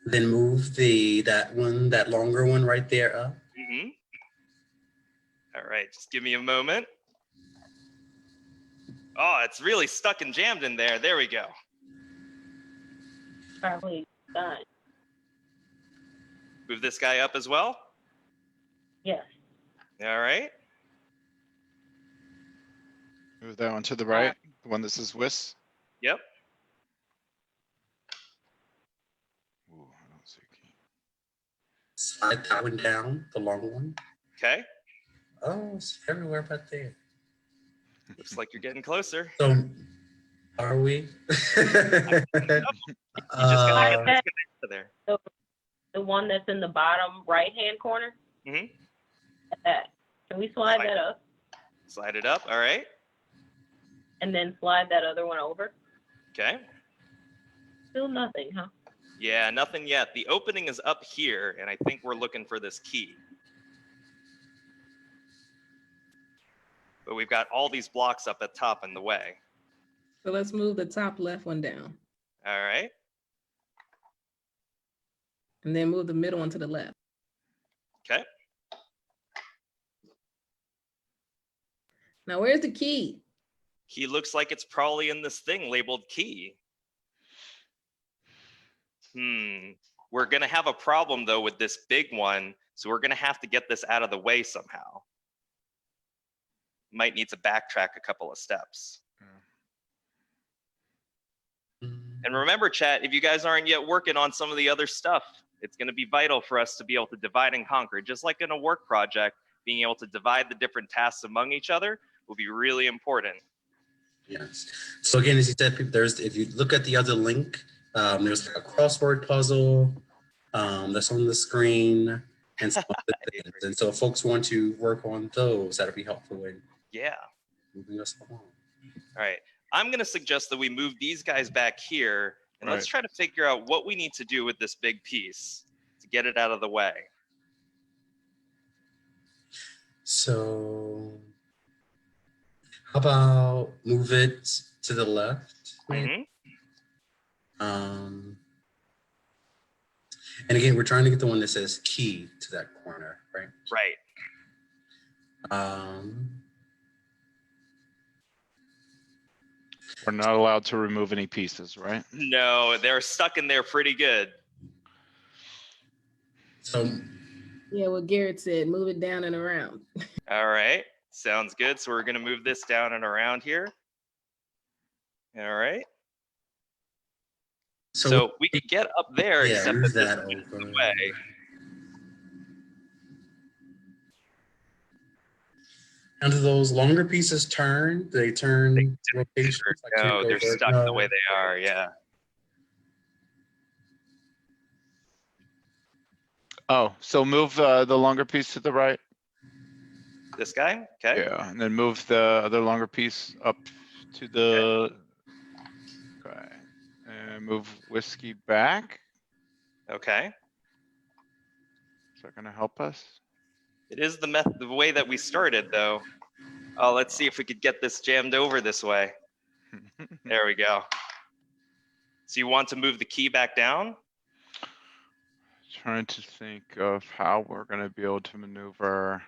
Then move that longer one right there up. Mm-hmm. All right, just give me a moment. Oh, it's really stuck and jammed in there. There we go. Probably done. Move this guy up as well. Yes. All right. Move that one to the right, the one that says whis. Yep. Ooh, I don't see a key. Slide that one down, the long one. Okay. Oh, it's everywhere but there. Looks like you're getting closer. So, are we? You just gotta get this there. The one that's in the bottom right-hand corner. Mm-hmm. That. Can we slide that up? Slide it up. All right. And then slide that other one over. Okay. Still nothing, huh? Yeah, nothing yet. The opening is up here, and I think we're looking for this key. But we've got all these blocks up at top in the way. So let's move the top left one down. All right. And then move the middle one to the left. Okay. Now, where's the key? Key looks like it's probably in this thing labeled key. We're going to have a problem, though, with this big one. So we're going to have to get this out of the way somehow. Might need to backtrack a couple of steps. And remember, chat, if you guys aren't yet working on some of the other stuff, it's going to be vital for us to be able to divide and conquer. Just like in a work project, being able to divide the different tasks among each other will be really important. Yes. So again, as you said, if you look at the other link, there's a crossword puzzle that's on the screen and some other things. And so if folks want to work on those, that'll be helpful in moving us along. All right. I'm going to suggest that we move these guys back here, and let's try to figure out what we need to do with this big piece to get it out of the way. So how about move it to the left? And again, we're trying to get the one that says key to that corner, right? Right. We're not allowed to remove any pieces, right? No, they're stuck in there pretty good. So yeah, what Garrett said, move it down and around. All right, sounds good. So we're going to move this down and around here. All right. So we could get up there, except that this is in the way. And do those longer pieces turn? They turn rotations? No, they're stuck the way they are, yeah. Oh, so move the longer piece to the right. This guy? Okay. Yeah, and then move the other longer piece up to the, okay. And move whiskey back. Okay. Is that gonna help us? It is the way that we started, though. Oh, let's see if we could get this jammed over this way. There we go. So you want to move the key back down? Trying to think of how we're going to be able to maneuver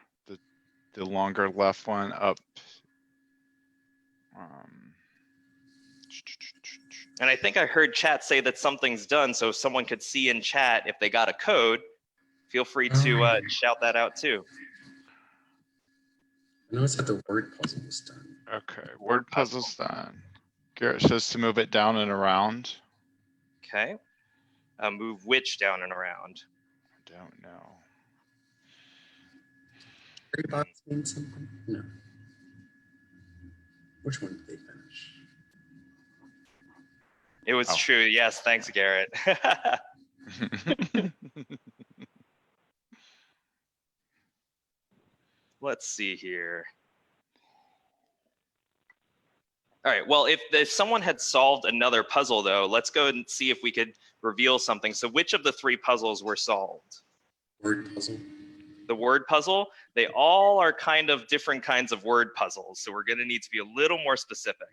the longer left one up. And I think I heard chat say that something's done, so if someone could see in chat if they got a code, feel free to shout that out too. I know it's that the word puzzle was done. Okay, word puzzle's done. Garrett says to move it down and around. Okay. Move which down and around? I don't know. Box mean something? No. Which one did they finish? It was true. Yes, thanks, Garrett. Let's see here. All right, well, if someone had solved another puzzle, though, let's go and see if we could reveal something. So which of the three puzzles were solved? Word puzzle. The word puzzle? They all are kind of different kinds of word puzzles, so we're going to need to be a little more specific.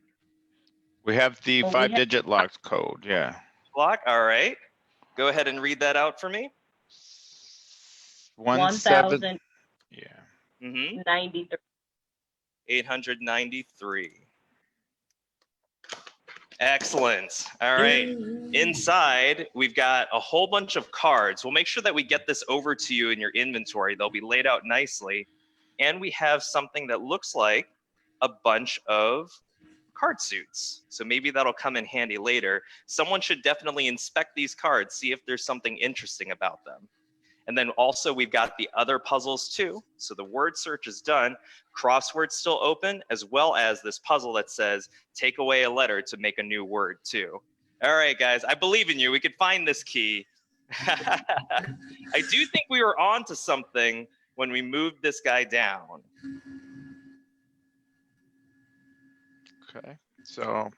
We have the 5-digit lock code, yeah. Lock, all right. Go ahead and read that out for me. 1,000. Yeah. 93. 893. Excellent. All right. Inside, we've got a whole bunch of cards. We'll make sure that we get this over to you in your inventory. They'll be laid out nicely. And we have something that looks like a bunch of card suits. So maybe that'll come in handy later. Someone should definitely inspect these cards, see if there's something interesting about them. And then also we've got the other puzzles too. So the word search is done, crossword's still open, as well as this puzzle that says, take away a letter to make a new word too. All right, guys, I believe in you. We could find this key. I do think we were on to something when we moved this guy down. Okay, so.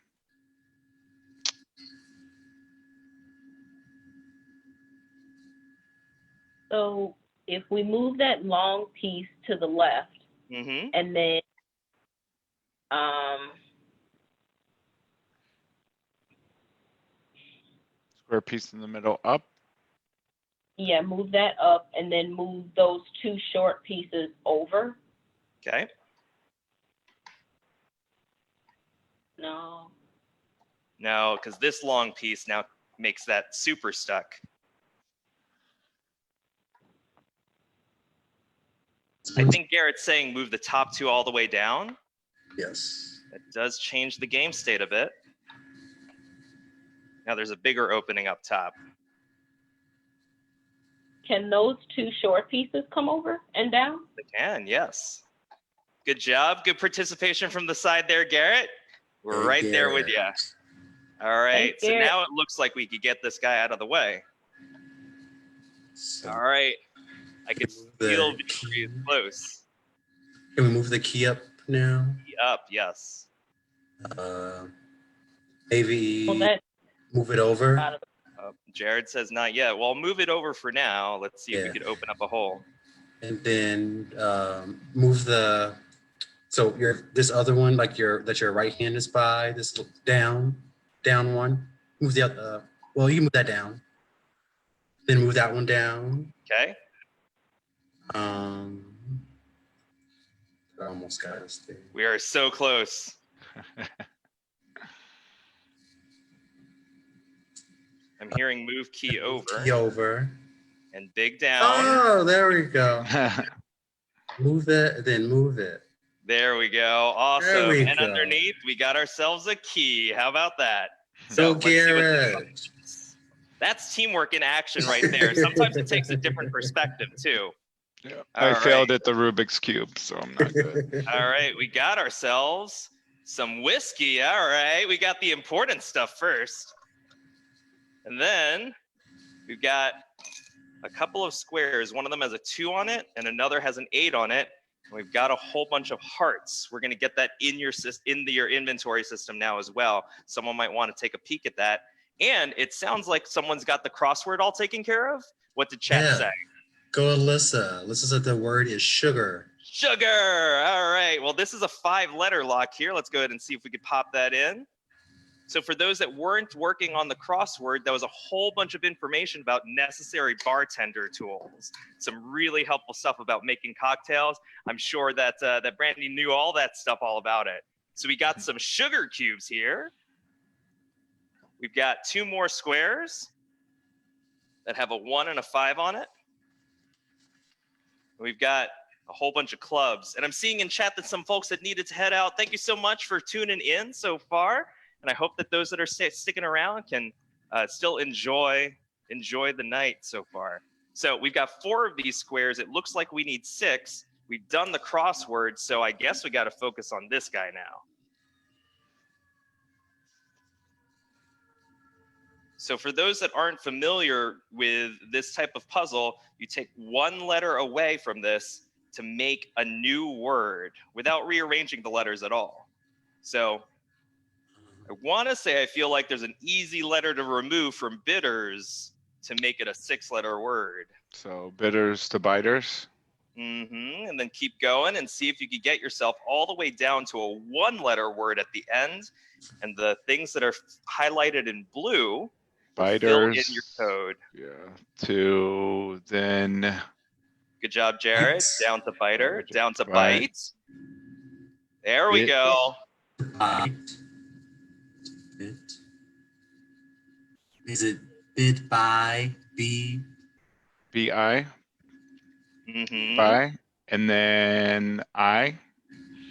So if we move that long piece to the left, and then Square piece in the middle up. Yeah, move that up and then move those 2 short pieces over. Okay. No. No, because this long piece now makes that super stuck. I think Garrett's saying move the top 2 all the way down. Yes. That does change the game state a bit. Now there's a bigger opening up top. Can those 2 short pieces come over and down? They can, yes. Good job. Good participation from the side there, Garrett. We're Hey, right there with you. All right. Thanks, So Garrett. now it looks like we could get this guy out of the way. So All right. I can the feel victory is close. can we move the key up now? Up, yes. AVE, Well, that move it over. out of Jared says not yet. Well, move it over for now. Let's see if Yeah. we could open up a hole. And then move the, so this other one, like that your right hand is by, this down one. Move the other, well, you can move that down. Then move that one down. Okay. I almost got us there. We are so close. I'm hearing move key over Key over. and big down. Oh, there we go. Move that, then move it. There we go. Awesome. There we And go. underneath, we got ourselves a key. How about that? So let's see what this Garrett. one is. That's teamwork in action right there. Sometimes it takes a different perspective too. Yeah. All I failed right. at the Rubik's Cube, so I'm not good. All right, we got ourselves some whiskey. All right, we got the important stuff first. And then we've got a couple of squares. One of them has a 2 on it and another has an 8 on it. And we've got a whole bunch of hearts. We're gonna get that in your inventory system now as well. Someone might want to take a peek at that. And it sounds like someone's got the crossword all taken care of. What did chat Yeah. say? Go Alyssa. Alyssa said the word is sugar. Sugar. All right. Well, this is a 5-letter lock here. Let's go ahead and see if we could pop that in. So for those that weren't working on the crossword, that was a whole bunch of information about necessary bartender tools. Some really helpful stuff about making cocktails. I'm sure that that Brandee knew all that stuff all about it. So we got some sugar cubes here. We've got 2 more squares that have a 1 and a 5 on it. We've got a whole bunch of clubs. And I'm seeing in chat that some folks that needed to head out. Thank you so much for tuning in so far. And I hope that those that are sticking around can still enjoy the night so far. So we've got 4 of these squares. It looks like we need 6. We've done the crossword, so I guess we got to focus on this guy now. So for those that aren't familiar with this type of puzzle, you take 1 letter away from this to make a new word without rearranging the letters at all. So I want to say I feel like there's an easy letter to remove from bitters to make it a 6-letter word. So bitters to biters. And then keep going and see if you could get yourself all the way down to a 1-letter word at the end. And the things that are highlighted in blue, fill in Biters. your code. Yeah. To then. Good job, Jared. Bites. Down to biter, down to Bite. bite. There we Bit. go. Bit. Bit. Is it bit by B? BI. Mm-hmm. By. And then I.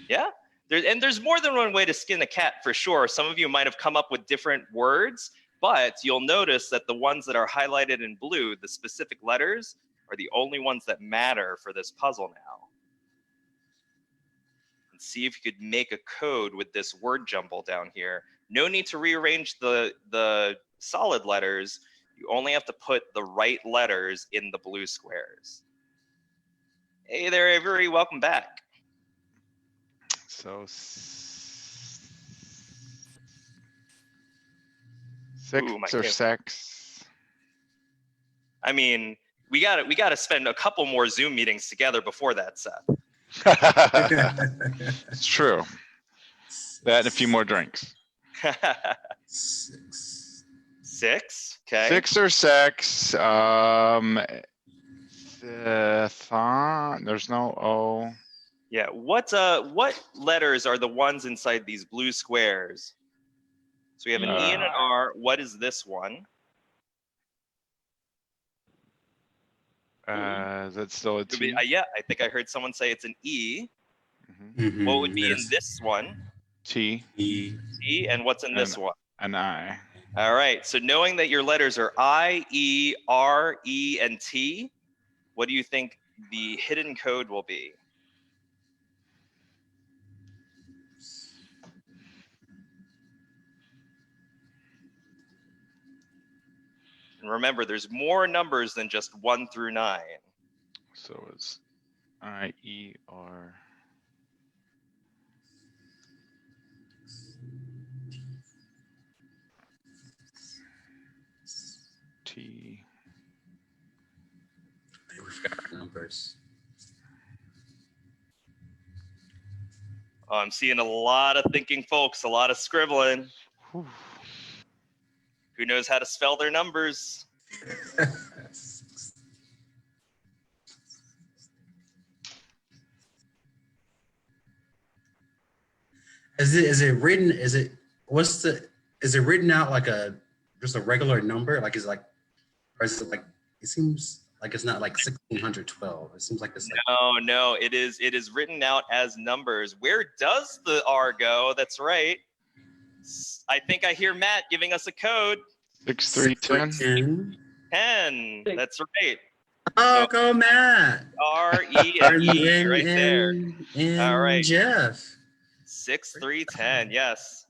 Yeah. There's more than one way to skin a cat for sure. Some of you might have come up with different words, but you'll notice that the ones that are highlighted in blue, the specific letters, are the only ones that matter for this puzzle now. And see if you could make a code with this word jumble down here. No need to rearrange the solid letters. You only have to put the right letters in the blue squares. Hey there, Avery. Welcome back. So 6 Ooh, my or kid. 6. I mean, we got to spend a couple more Zoom meetings together before that, Seth. It's true. That and a few more drinks. 6. 6. Okay. 6 or sex. There's no O. Yeah. What letters are the ones inside these blue squares? So we have an E and an R. What is this one? Is that still a T? Yeah, I think I heard someone say it's an E. Mm-hmm. What would be in this one? T. T. And what's in this one? An I. All right. So knowing that your letters are I, E, R, E, and T, what do you think the hidden code will be? And remember, there's more numbers than just 1 through 9. So it's I, E, R. T. We forgot our numbers. Oh, I'm seeing a lot of thinking folks, a lot of scribbling. Whew. Who knows how to spell their numbers? Is it written out like just a regular number? Like is it like, or is it like, it seems like it's not like 1612. It seems like it's like, No, it is written out as numbers. Where does the R go? That's right. I think I hear Matt giving us a code. 6310. 10. That's right. oh, So, go Matt. R, E, and E right there. And All right. Jeff. 6310. Yes.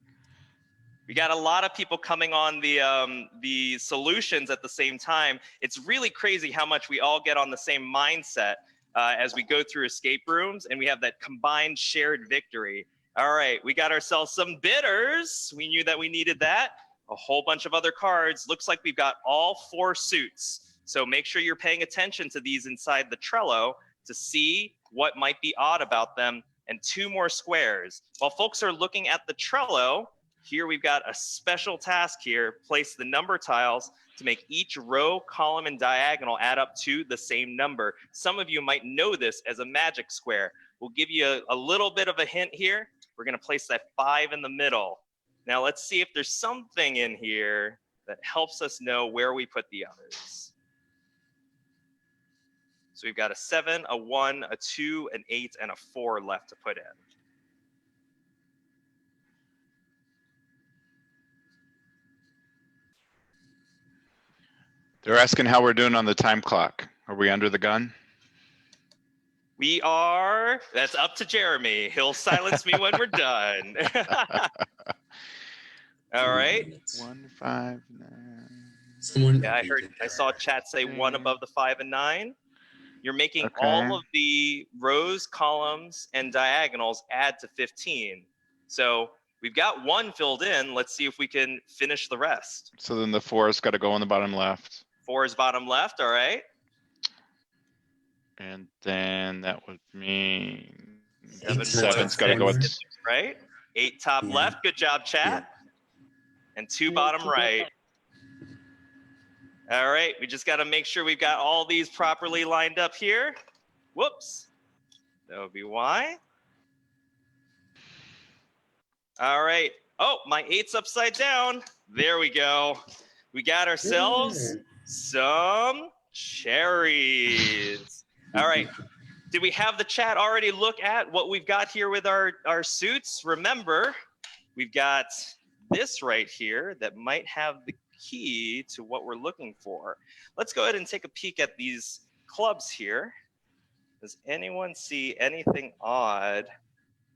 We got a lot of people coming on the solutions at the same time. It's really crazy how much we all get on the same mindset as we go through escape rooms, and we have that combined shared victory. All right, we got ourselves some bitters. We knew that we needed that. A whole bunch of other cards. Looks like we've got all 4 suits. So make sure you're paying attention to these inside the Trello to see what might be odd about them. And 2 more squares. While folks are looking at the Trello, here we've got a special task here. Place the number tiles to make each row, column, and diagonal add up to the same number. Some of you might know this as a magic square. We'll give you a little bit of a hint here. We're going to place that 5 in the middle. Now let's see if there's something in here that helps us know where we put the others. So we've got a 7, a 1, a 2, an 8, and a 4 left to put in. They're asking how we're doing on the time clock. Are we under the gun? We are. That's up to Jeremy. He'll silence me when we're done. All right. 159. Yeah, I saw chat say 1 above the 5 and 9. You're making all of the rows, columns, and diagonals add to 15. So we've got 1 filled in. Let's see if we can finish the rest. So then the 4 has got to go on the bottom left. 4 is bottom left. All right. And then that would mean 7's got to go with right. 8 top left. Good job, chat. And 2 bottom right. All right, we just got to make sure we've got all these properly lined up here. Whoops. That would be why. All right. Oh, my 8's upside down. There we go. We got ourselves some cherries. All right. Did we have the chat already look at what we've got here with our suits? Remember, we've got this right here that might have the key to what we're looking for. Let's go ahead and take a peek at these clubs here. Does anyone see anything odd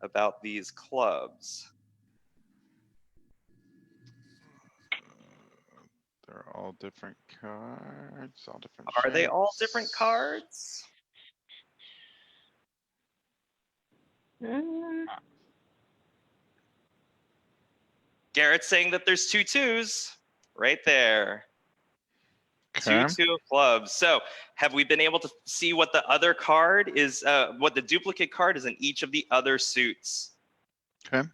about these clubs? They're all different cards, all different Are they shapes. all different cards? Garrett's saying that there's 2 2s right there. Okay. 2 2 of clubs. So have we been able to see what the other card is, what the duplicate card is in each of the other suits? Okay.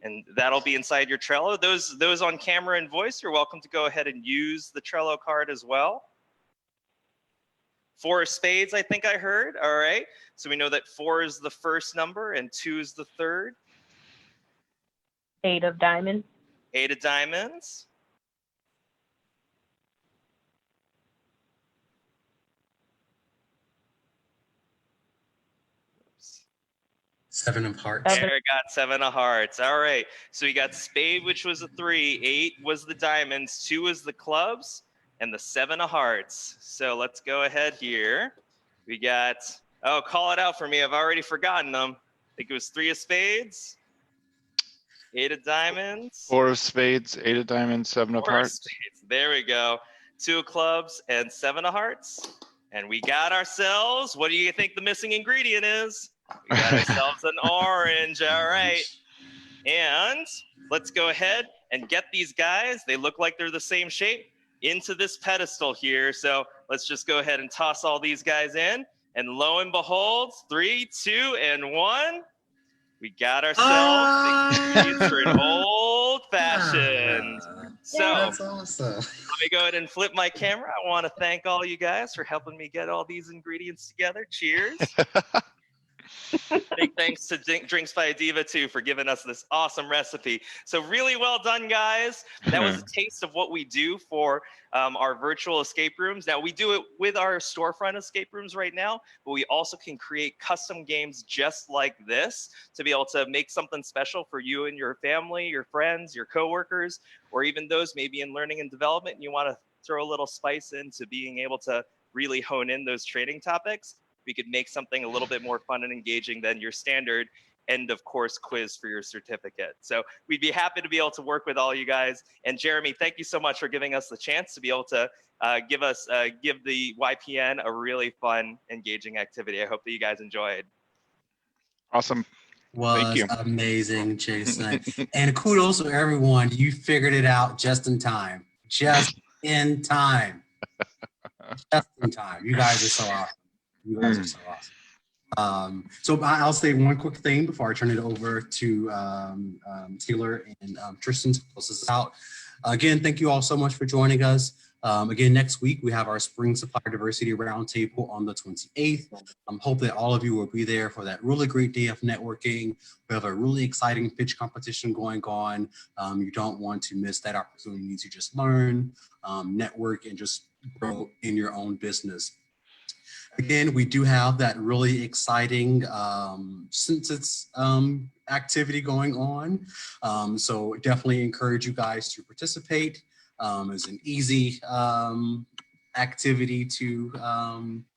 And that'll be inside your Trello. Those on camera and voice, you're welcome to go ahead and use the Trello card as well. 4 of spades, I think I heard. All right. So we know that 4 is the first number and 2 is the third. 8 of diamonds. 8 of diamonds. Oops. 7 of hearts. There, got 7 of hearts. All right. So we got spade, which was a 3. 8 was the diamonds. 2 was the clubs. And the 7 of hearts. So let's go ahead here. We got, oh, call it out for me. I've already forgotten them. I think it was 3 of spades, 8 of diamonds. 4 of spades, 8 of diamonds, 7 of 4 of hearts. spades. There we go. 2 of clubs and 7 of hearts. And we got ourselves, what do you think the missing ingredient is? We got ourselves an orange. All right. And let's go ahead and get these guys. They look like they're the same shape. Into this pedestal here. So let's just go ahead and toss all these guys in. And lo and behold, 3, 2, and 1. We got ourselves for an old fashioned. So That's awesome. let me go ahead and flip my camera. I want to thank all you guys for helping me get all these ingredients together. Cheers. Big thanks to Drinks by Diva too for giving us this awesome recipe. So really well done, guys. That was a taste of what we do for our virtual escape rooms. Now we do it with our storefront escape rooms right now, but we also can create custom games just like this to be able to make something special for you and your family, your friends, your coworkers, or even those maybe in learning and development. And you want to throw a little spice into being able to really hone in those training topics. We could make something a little bit more fun and engaging than your standard end of course quiz for your certificate. So we'd be happy to be able to work with all you guys. And Jeremy, thank you so much for giving us the chance to be able to give the YPN a really fun, engaging activity. I hope that you guys enjoyed. Awesome. Thank Was you. amazing, Jason. And kudos to everyone. You figured it out just in time. Just in time. Just in time. You guys are so awesome. You guys are so awesome. So I'll say one quick thing before I turn it over to Taylor and Tristan to close this out. Again, thank you all so much for joining us. Again, next week we have our Spring Supplier Diversity Roundtable on the 28th. Hope that all of you will be there for that really great day of networking. We have a really exciting pitch competition going on. You don't want to miss that opportunity to just learn, network, and just grow in your own business. Again, we do have that really exciting census activity going on. So definitely encourage you guys to participate. It's an easy activity to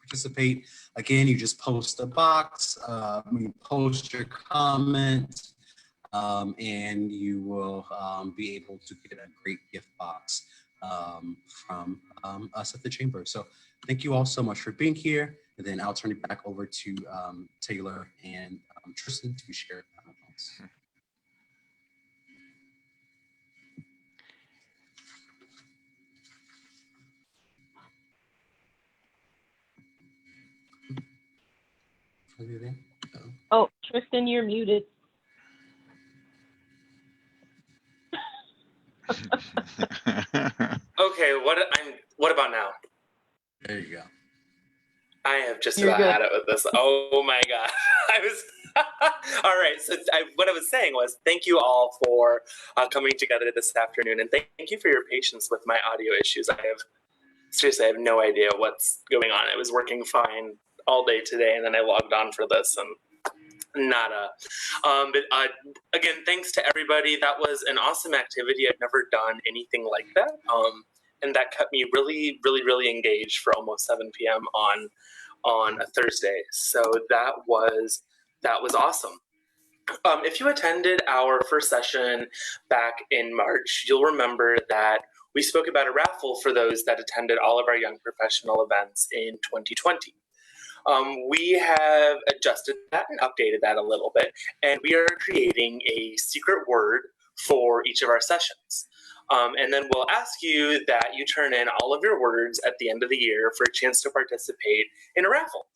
participate. Again, you just post a box, post your comment, and you will be able to get a great gift box from us at the Chamber. So thank you all so much for being here. And then I'll turn it back over to Taylor and Tristan to share comments. Oh, Tristan, you're muted. Okay, what about now? There you go. I have just You're about good. had it with this. Oh my god. I was all right. So what I was saying was thank you all for coming together this afternoon, and thank you for your patience with my audio issues. I have no idea what's going on. I was working fine all day today, and then I logged on for this and nada. But again, thanks to everybody. That was an awesome activity. I've never done anything like that. And that kept me really, really, really engaged for almost 7 p.m. on a Thursday. So that was awesome. If you attended our first session back in March, you'll remember that we spoke about a raffle for those that attended all of our young professional events in 2020. We have adjusted that and updated that a little bit, and we are creating a secret word for each of our sessions. And then we'll ask you that you turn in all of your words at the end of the year for a chance to participate in a raffle.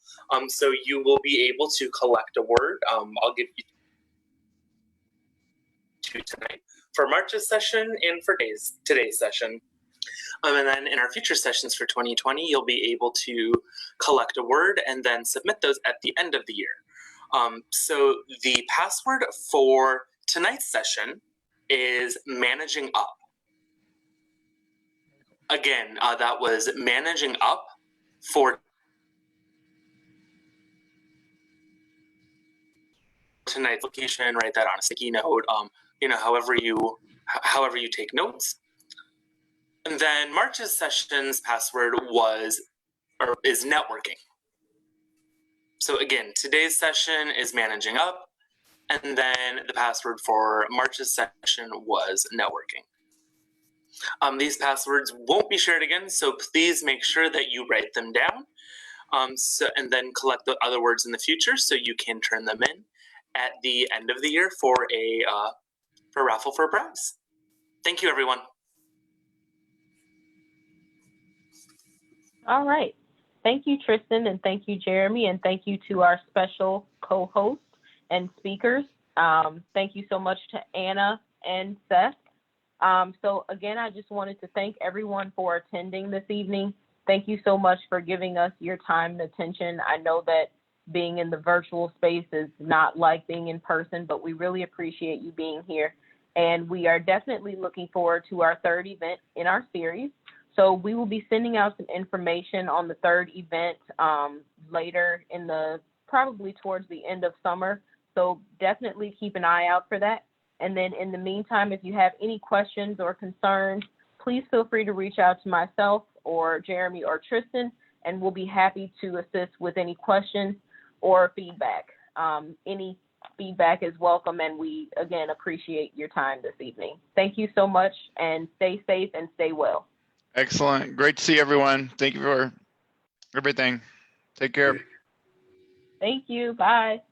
So you will be able to collect a word. I'll give you to tonight for March's session and for today's session. And then in our future sessions for 2020, you'll be able to collect a word and then submit those at the end of the year. So the password for tonight's session is managing up. Again, that was managing up for tonight's location. Write that on a sticky note. However you take notes. And then March's session's password is networking. So again, today's session is managing up, and then the password for March's session was networking. These passwords won't be shared again, so please make sure that you write them down, and then collect the other words in the future so you can turn them in at the end of the year for a raffle for a prize. Thank you, everyone. All right. Thank you, Tristan, and thank you, Jeremy, and thank you to our special co-hosts and speakers. Thank you so much to Anna and Seth. So again, I just wanted to thank everyone for attending this evening. Thank you so much for giving us your time and attention. I know that being in the virtual space is not like being in person, but we really appreciate you being here. And we are definitely looking forward to our third event in our series. So we will be sending out some information on the third event later probably towards the end of summer. So definitely keep an eye out for that. And then in the meantime, if you have any questions or concerns, please feel free to reach out to myself or Jeremy or Tristan, and we'll be happy to assist with any questions or feedback. Any feedback is welcome, and we, again, appreciate your time this evening. Thank you so much, and stay safe and stay well. Excellent. Great to see everyone. Thank you for everything. Take care. Thank you. Bye.